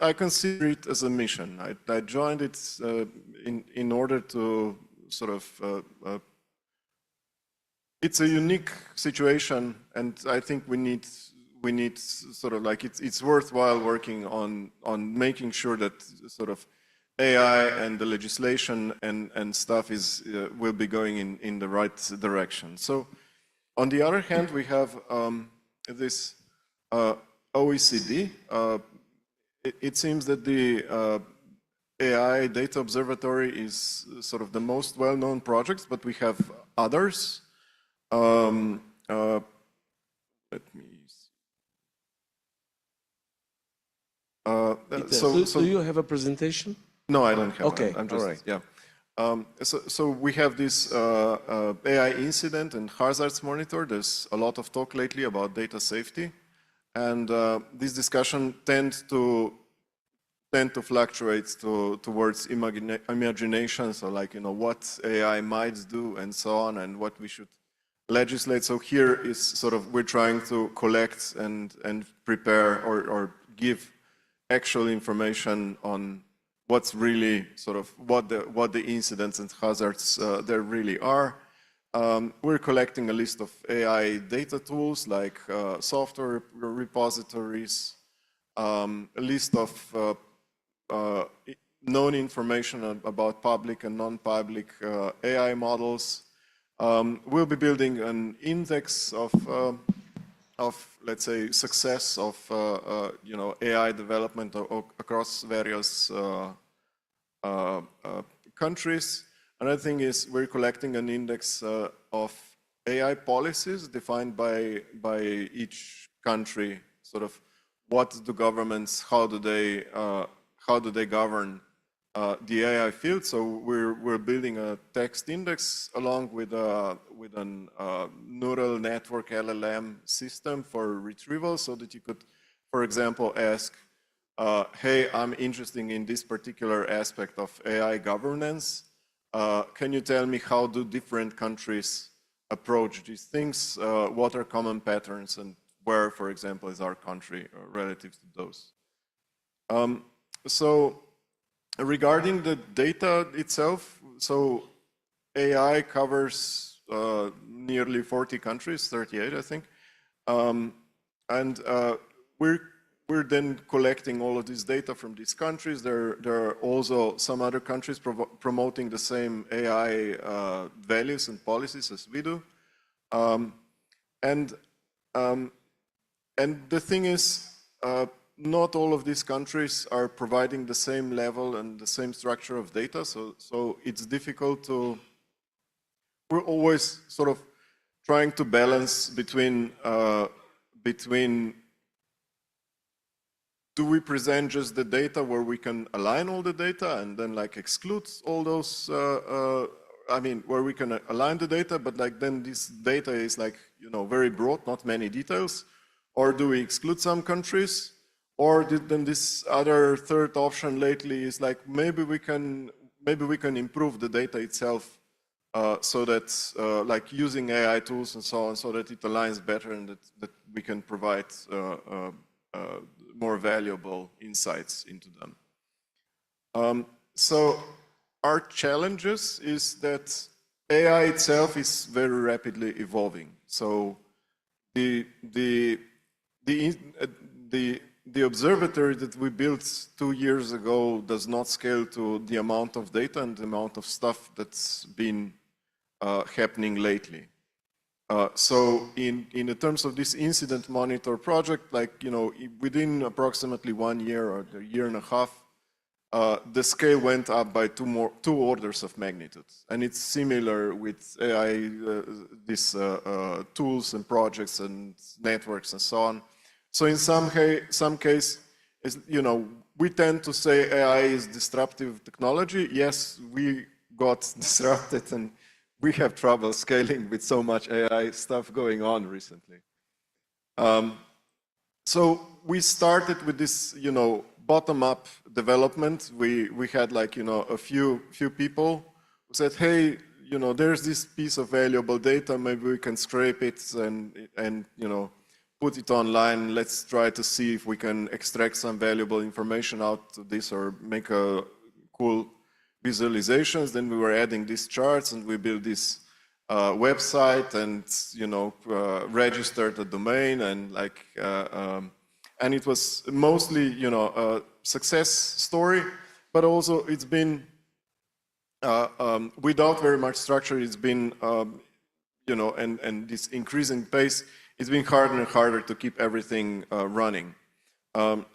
Speaker 7: I consider it as a mission. I joined it in order to sort of it's a unique situation, and I think we need sort of like it's worthwhile working on making sure that sort of AI and the legislation and stuff will be going in the right direction. So on the other hand, we have this OECD. It seems that the AI Data Observatory is sort of the most well-known projects, but we have others. Let me see.
Speaker 4: Do you have a presentation?
Speaker 7: No, I don't have.
Speaker 4: Okay,
Speaker 7: I'm just,
Speaker 4: all right.
Speaker 7: Yeah. So we have this AI incident and hazards monitor. There's a lot of talk lately about data safety, and this discussion tends to fluctuate towards imagination. So, like, you know, what AI might do and so on, and what we should legislate. So here is sort of we're trying to collect and prepare or give actual information on what's really sort of what the incidents and hazards there really are. We're collecting a list of AI data tools like software repositories, a list of known information about public and non-public AI models. We'll be building an index of let's say success of you know, AI development across various countries. Another thing is we're collecting an index of AI policies defined by each country. Sort of what do governments, how do they govern the AI field? So we're building a text index along with an neural network LLM system for retrieval, so that you could, for example, ask, hey, I'm interested in this particular aspect of AI governance. Can you tell me how do different countries approach these things? What are common patterns, and where, for example, is our country relative to those? So regarding the data itself, so AI covers nearly 40 countries, 38, I think. And we're then collecting all of this data from these countries. There are also some other countries promoting the same AI values and policies as we do. And the thing is, not all of these countries are providing the same level and the same structure of data, so it's difficult to. We're always sort of trying to balance between do we present just the data where we can align all the data and then like exclude all those, I mean, where we can align the data, but like then this data is like, you know, very broad, not many details, or do we exclude some countries? Or then this other third option lately is like maybe we can maybe we can improve the data itself so that, like using AI tools and so on, so that it aligns better and that we can provide more valuable insights into them. So our challenges is that AI itself is very rapidly evolving. So the observatory that we built 2 years ago does not scale to the amount of data and the amount of stuff that's been happening lately. So in terms of this incident monitor project, like, you know, within approximately 1 year or a year and a half, the scale went up by two orders of magnitude. And it's similar with AI, these tools and projects and networks and so on. So in some case, you know, we tend to say AI is disruptive technology. Yes, we got disrupted and we have trouble scaling with so much AI stuff going on recently. So we started with this, you know, bottom-up development. We had, like, you know, a few people who said, hey, you know, there's this piece of valuable data, maybe we can scrape it and you know, put it online. Let's try to see if we can extract some valuable information out of this or make a cool visualizations. Then we were adding these charts and we built this website and, you know, registered a domain and like, and it was mostly, you know, a success story, but also it's been, without very much structure, it's been, you know, and this increasing pace, it's been harder and harder to keep everything running.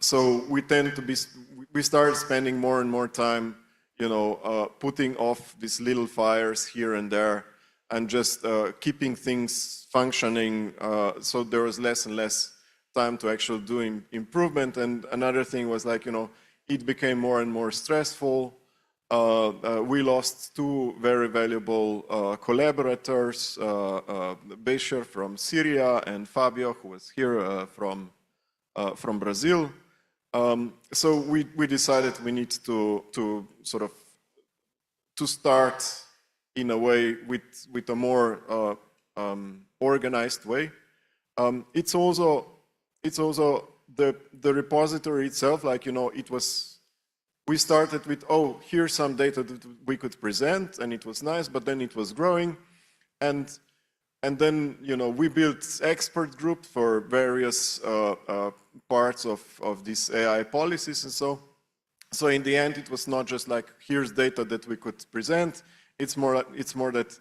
Speaker 7: So we tend to be, we started spending more and more time, you know, putting off these little fires here and there and just keeping things functioning. So there was less and less time to actually do improvement. And another thing was, like, you know, it became more and more stressful. We lost two very valuable collaborators, Bashir from Syria and Fabio, who was here from Brazil. So we decided we need to sort of to start in a way with a more organized way. It's also the repository itself, like, you know, it was, we started with, oh, here's some data that we could present, and it was nice, but then it was growing, and then, you know, we built expert group for various parts of these AI policies and so. So in the end, it was not just like, here's data that we could present. It's more that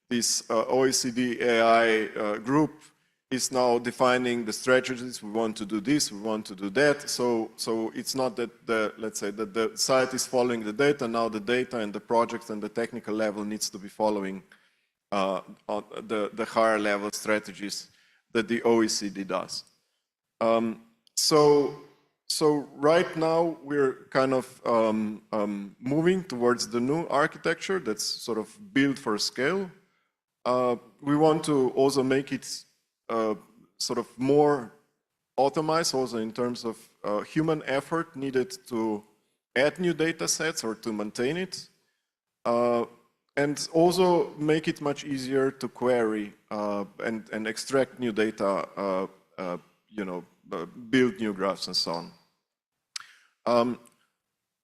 Speaker 7: this OECD AI group is now defining the strategies. We want to do this, we want to do that. So it's not that let's say that the site is following the data. Now the data and the project and the technical level needs to be following the higher level strategies that the OECD does. So right now we're kind of moving towards the new architecture that's sort of built for scale. We want to also make it sort of more automized, also in terms of human effort needed to add new data sets or to maintain it. And also make it much easier to query and extract new data, you know, build new graphs and so on.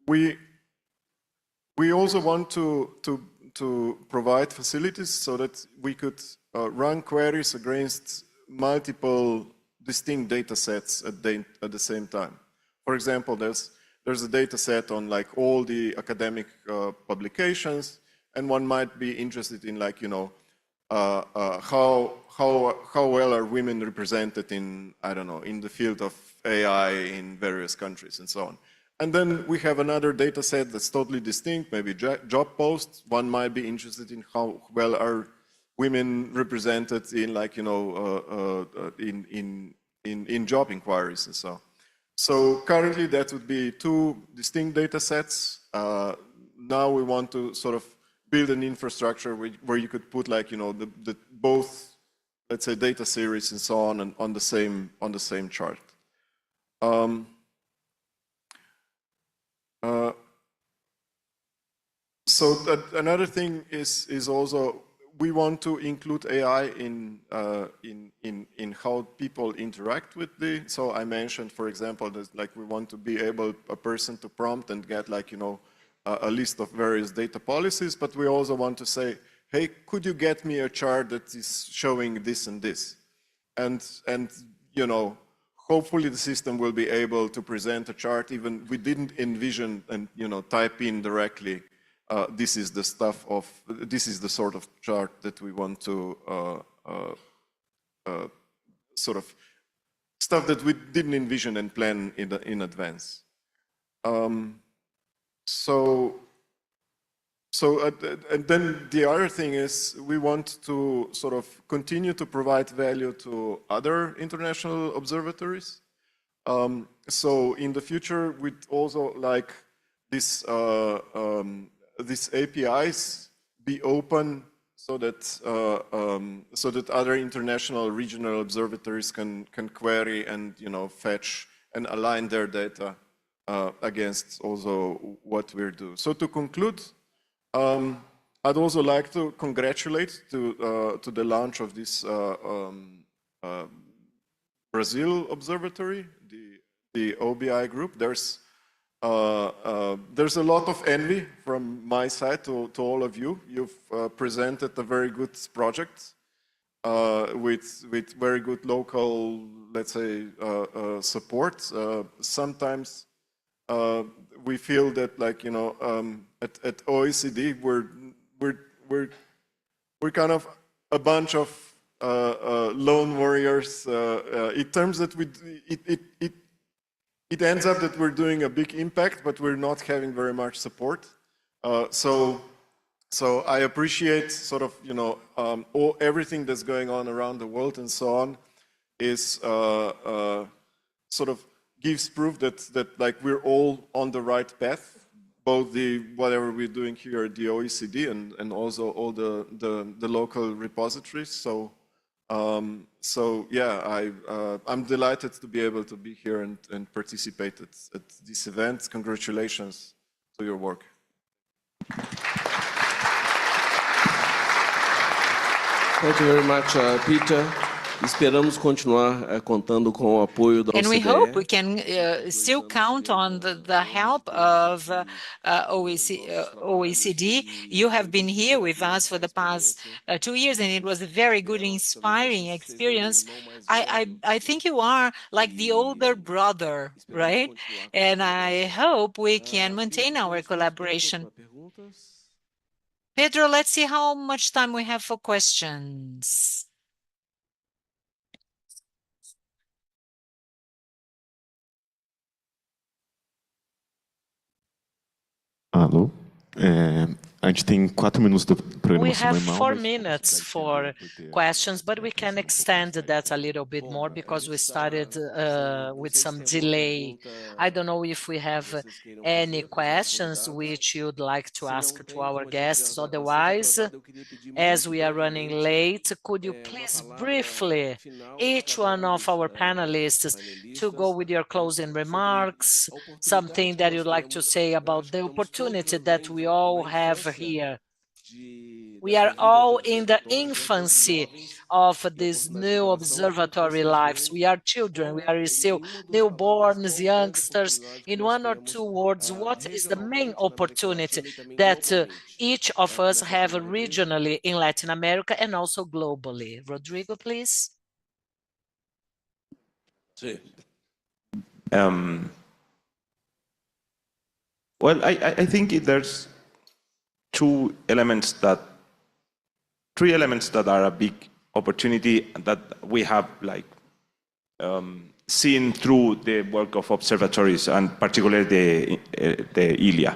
Speaker 7: We also want to provide facilities so that we could run queries against multiple distinct data sets at the same time. For example, there's a data set on, like, all the academic publications, and one might be interested in, like, you know, how well are women represented in, I don't know, in the field of AI in various countries and so on. And then we have another data set that's totally distinct, maybe job posts. One might be interested in how well are women represented in, like, you know, in job inquiries and so on. So currently that would be two distinct data sets. Now we want to sort of build an infrastructure where you could put, like, you know, the both, let's say, data series and so on, and on the same chart. Another thing is also we want to include AI in how people interact with the. So I mentioned, for example, that like we want to be able a person to prompt and get like a list of various data policies, but we also want to say, hey, could you get me a chart that is showing this and this, and hopefully the system will be able to present a chart even we didn't envision and type in directly. This is the this is the sort of chart that we want to sort of stuff that we didn't envision and plan in advance. And then the other thing is we want to sort of continue to provide value to other international observatories. So in the future, we'd also like this these APIs be open so that other international regional observatories can query and fetch and align their data against also what we're doing. So to conclude, I'd also like to congratulate to the launch of this Brazil Observatory, the OBI group. There's a lot of envy from my side to all of you. You've presented a very good project with very good local, let's say, support. Sometimes we feel that, like at OECD, we're kind of a bunch of lone warriors. In terms that it ends up that we're doing a big impact, but we're not having very much support. So I appreciate sort of everything that's going on around the world and so on is sort of gives proof that like we're all on the right path, both whatever we're doing here at the OECD and also all the local repositories. So yeah, I'm delighted to be able to be here and participate at this event. Congratulations to your work.
Speaker 4: Thank you very much, Peter. Esperamos continuar contando com o apoio da OCDE.
Speaker 6: And we hope we can still count on the help of OECD. You have been here with us for the past 2 years, and it was a very good, inspiring experience. I think you are like the older brother, right? And I hope we can maintain our collaboration. Pedro, let's see how much time we have for questions.
Speaker 8: Alô? A gente tem 4 minutos da programação normal.
Speaker 2: We have 4 minutes for questions, but we can extend that a little bit more because we started with some delay. I don't know if we have any questions which you'd like to ask to our guests. Otherwise, as we are running late, could you please briefly, each one of our panelists, to go with your closing remarks, something that you'd like to say about the opportunity that we all have here. We are all in the infancy of these new observatory lives. We are children, we are still newborns, youngsters. In 1 or 2 words, what is the main opportunity that each of us have regionally in Latin America and also globally? Rodrigo, please.
Speaker 1: Well, I think there's 3 elements that are a big opportunity that we have like seen through the work of observatories and particularly the ILIA.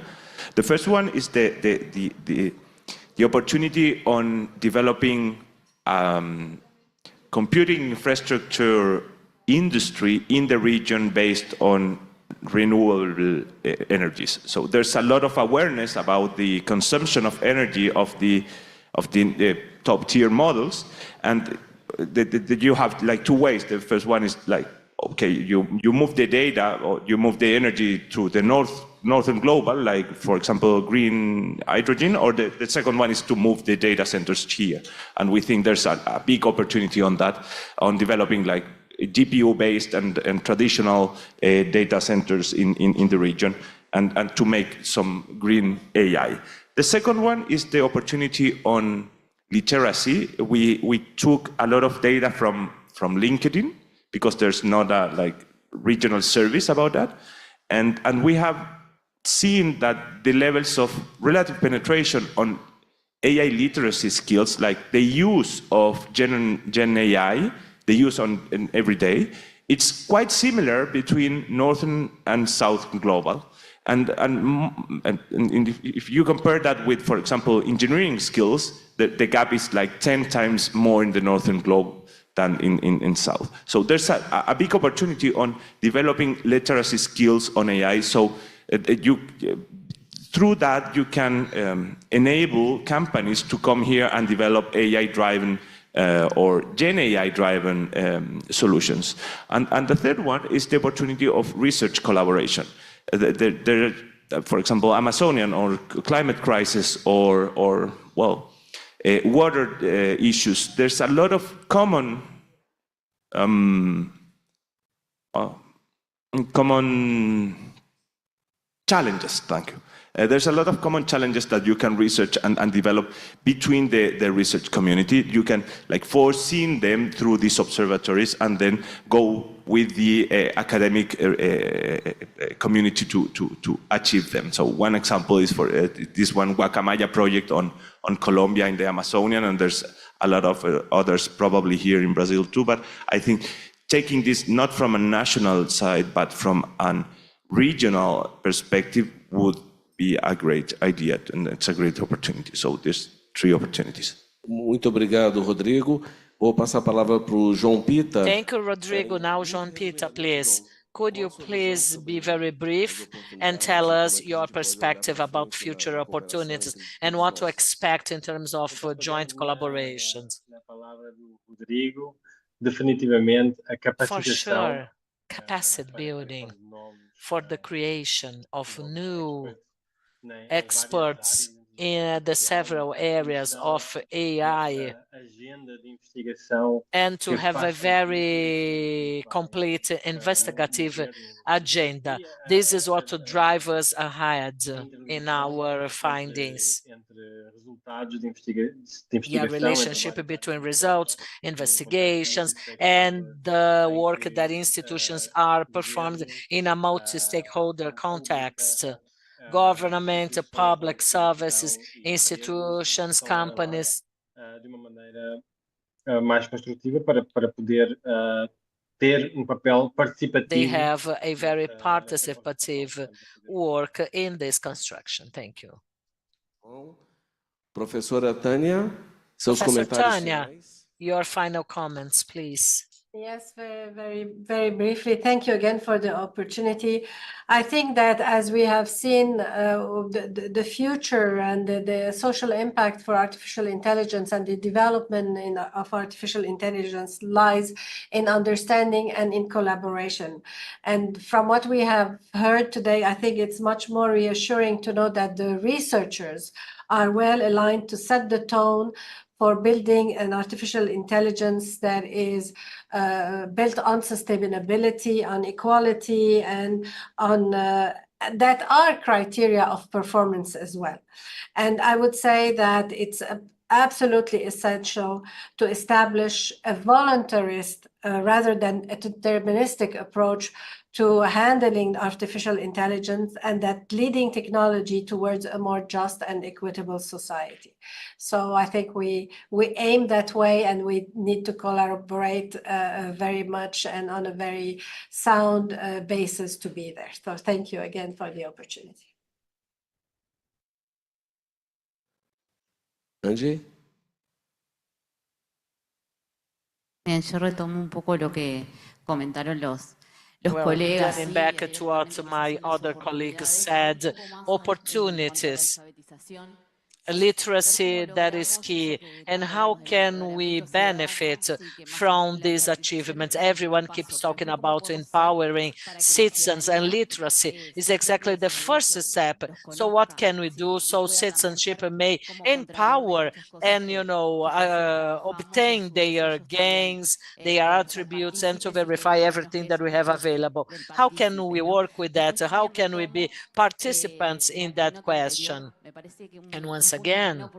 Speaker 1: The first one is the opportunity on developing computing infrastructure industry in the region based on renewable energies. So there's a lot of awareness about the consumption of energy of the top tier models, and you have like 2 ways. The first one is like, okay, you move the data or you move the energy to the north Northern Global, like, for example, green hydrogen, or the second one is to move the data centers here. And we think there's a big opportunity on that, on developing like GPU-based and traditional data centers in the region, and to make some green AI. The second one is the opportunity on literacy. We took a lot of data from LinkedIn, because there's not a like regional service about that. And we have seen that the levels of relative penetration on AI literacy skills, like the use of Gen AI, the use in every day, it's quite similar between Northern and South Global. And if you compare that with, for example, engineering skills, the gap is like 10 times more in the Northern Globe than in South. So there's a big opportunity on developing literacy skills on AI. So through that, you can enable companies to come here and develop AI-driven or Gen AI-driven solutions. And the third one is the opportunity of research collaboration. For example, Amazonian or climate crisis or water issues. There's a lot of common challenges. Thank you. There's a lot of common challenges that you can research and develop between the research community. You can like foresee them through these observatories and then go with the academic community to achieve them. So one example is for this one Guacamaya project on Colombia in the Amazonian, and there's a lot of others probably here in Brazil too. But I think taking this not from a national side, but from a regional perspective would be a great idea, and it's a great opportunity. So there's 3 opportunities.
Speaker 4: Muito obrigado, Rodrigo. Vou passar a palavra para o João Pita.
Speaker 2: Thank you, Rodrigo. Now, João Pita, please. Could you please be very brief and tell us your perspective about future opportunities and what to expect in terms of joint collaborations? For sure, capacity building for the creation of new experts in the several areas of AI, and to have a very complete investigative agenda. This is what to drive us ahead in our findings. The relationship between results, investigations, and the work that institutions are performed in a multi-stakeholder context. Government, public services, institutions, companies. They have a very participative work in this construction. Thank you.
Speaker 4: Professora Tânia, seus comentários finais.
Speaker 2: Your final comments, please.
Speaker 5: Yes, very briefly. Thank you again for the opportunity. I think that as we have seen the future and the social impact for artificial intelligence and the development of artificial intelligence lies in understanding and in collaboration. And from what we have heard today, I think it's much more reassuring to know that the researchers are well aligned to set the tone for building an artificial intelligence that is built on sustainability, on equality, and on that are criteria of performance as well. And I would say that it's absolutely essential to establish a voluntarist rather than a deterministic approach to handling artificial intelligence, and that leading technology towards a more just and equitable society. So I think we aim that way, and we need to collaborate very much and on a very sound basis to be there. So thank you again for the opportunity.
Speaker 4: Angie?
Speaker 9: Yo retomo un poco lo que comentaron los
Speaker 2: colegas. Getting back to what my other colleagues said, opportunities literacy that is key, and how can we benefit from these achievements? Everyone keeps talking about empowering citizens, and literacy is exactly the first step. So what can we do so citizenship may empower and, obtain their gains, their attributes, and to verify everything that we have available? How can we work with that? How can we be participants in that question? And once again,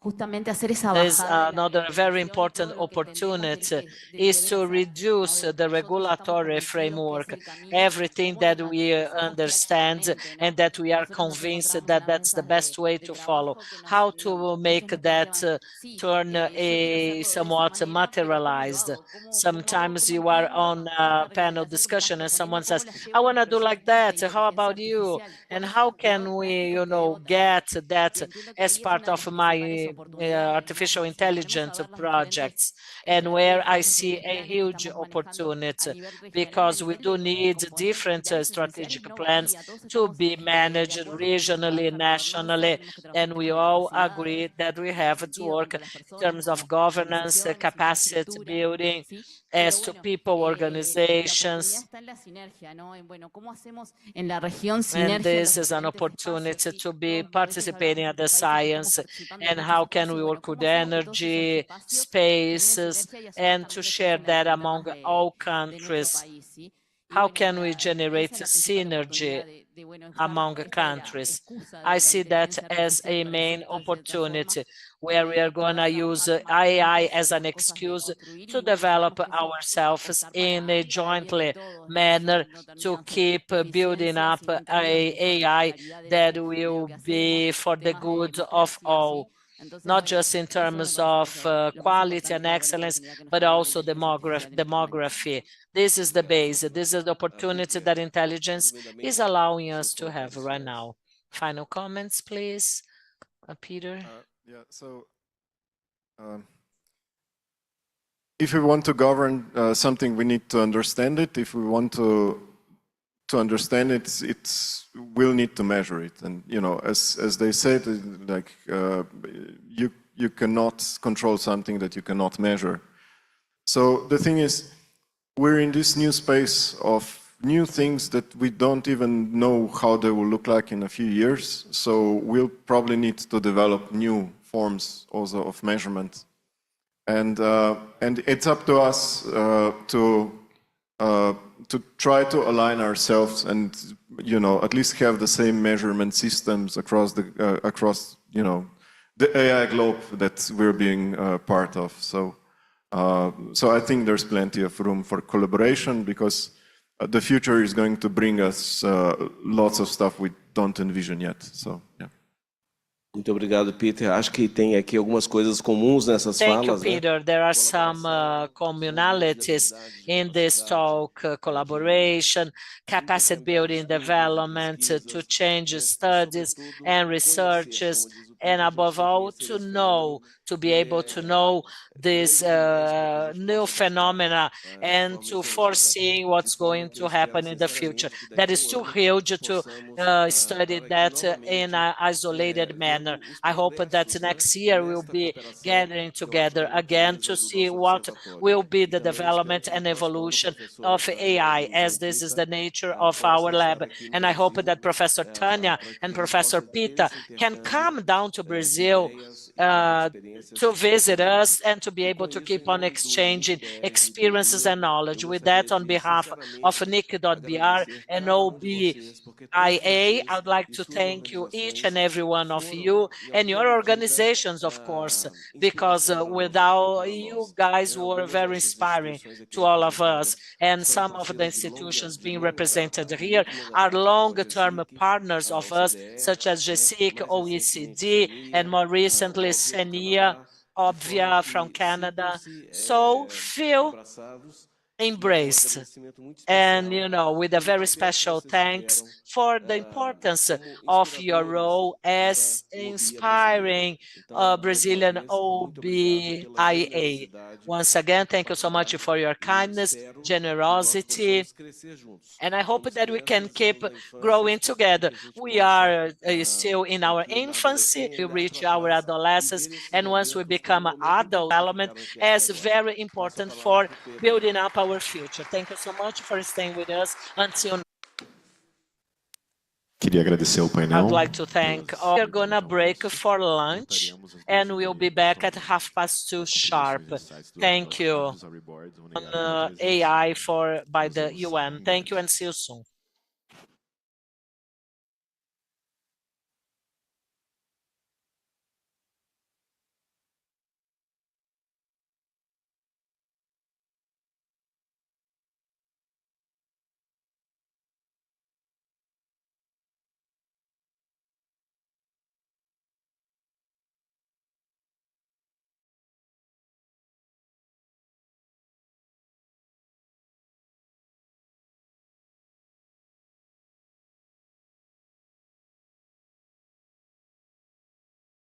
Speaker 2: there's another very important opportunity is to reduce the regulatory framework, everything that we understand and that we are convinced that that's the best way to follow. How to make that turn a somewhat materialized. Sometimes you are on a panel discussion and someone says, I want to do like that. How about you? And how can we, get that as part of my artificial intelligence projects, and where I see a huge opportunity, because we do need different strategic plans to be managed regionally, nationally, and we all agree that we have to work in terms of governance, capacity building, as to people, organizations. And this is an opportunity to be participating in the science, and how can we work with energy, spaces, and to share that among all countries. How can we generate synergy among countries? I see that as a main opportunity where we are going to use AI as an excuse to develop ourselves in a jointly manner to keep building up a AI that will be for the good of all, not just in terms of quality and excellence, but also demography. This is the base. This is the opportunity that intelligence is allowing us to have right now. Final comments, please, Peter.
Speaker 7: Yeah, so if we want to govern something, we need to understand it. If we want to understand it, we'll need to measure it. And as they said, like you cannot control something that you cannot measure. So the thing is, we're in this new space of new things that we don't even know how they will look like in a few years. So we'll probably need to develop new forms also of measurement. And it's up to us to try to align ourselves and at least have the same measurement systems across the AI globe that we're being part of. So I think there's plenty of room for collaboration, because the future is going to bring us lots of stuff we don't envision yet. So yeah.
Speaker 4: Muito obrigado, Peter. Acho que tem aqui algumas coisas comuns nessas
Speaker 2: Thank
Speaker 4: falas.
Speaker 2: you, Peter. There are some commonalities in this talk: collaboration, capacity building, development, to change studies and researches, and above all, to be able to know this new phenomena and to foresee what's going to happen in the future. That is too huge to study that in an isolated manner. I hope that next year we'll be gathering together again to see what will be the development and evolution of AI, as this is the nature of our lab. And I hope that Professor Tanya and Professor Pita can come down to Brazil to visit us and to be able to keep on exchanging experiences and knowledge. With that, on behalf of NIC.br and OBIA, I'd like to thank you, each and every one of you, and your organizations, of course, because without you guys were very inspiring to all of us. And some of the institutions being represented here are long-term partners of us, such as GSIC, OECD, and more recently, CENIA, OBIA from Canada. So feel embraced. And, with a very special thanks for the importance of your role as inspiring Brazilian OBIA. Once again, thank you so much for your kindness, generosity, and I hope that we can keep growing together. We are still in our infancy, we reach our adolescence, and once we become adult, development is very important for building up our future. Thank you so much for staying with us until now.
Speaker 8: Queria agradecer ao painel.
Speaker 2: I'd like to thank all. We're gonna break for lunch and we'll be back at 2:30 sharp. Thank you. On AI by the UN. Thank you and see you soon.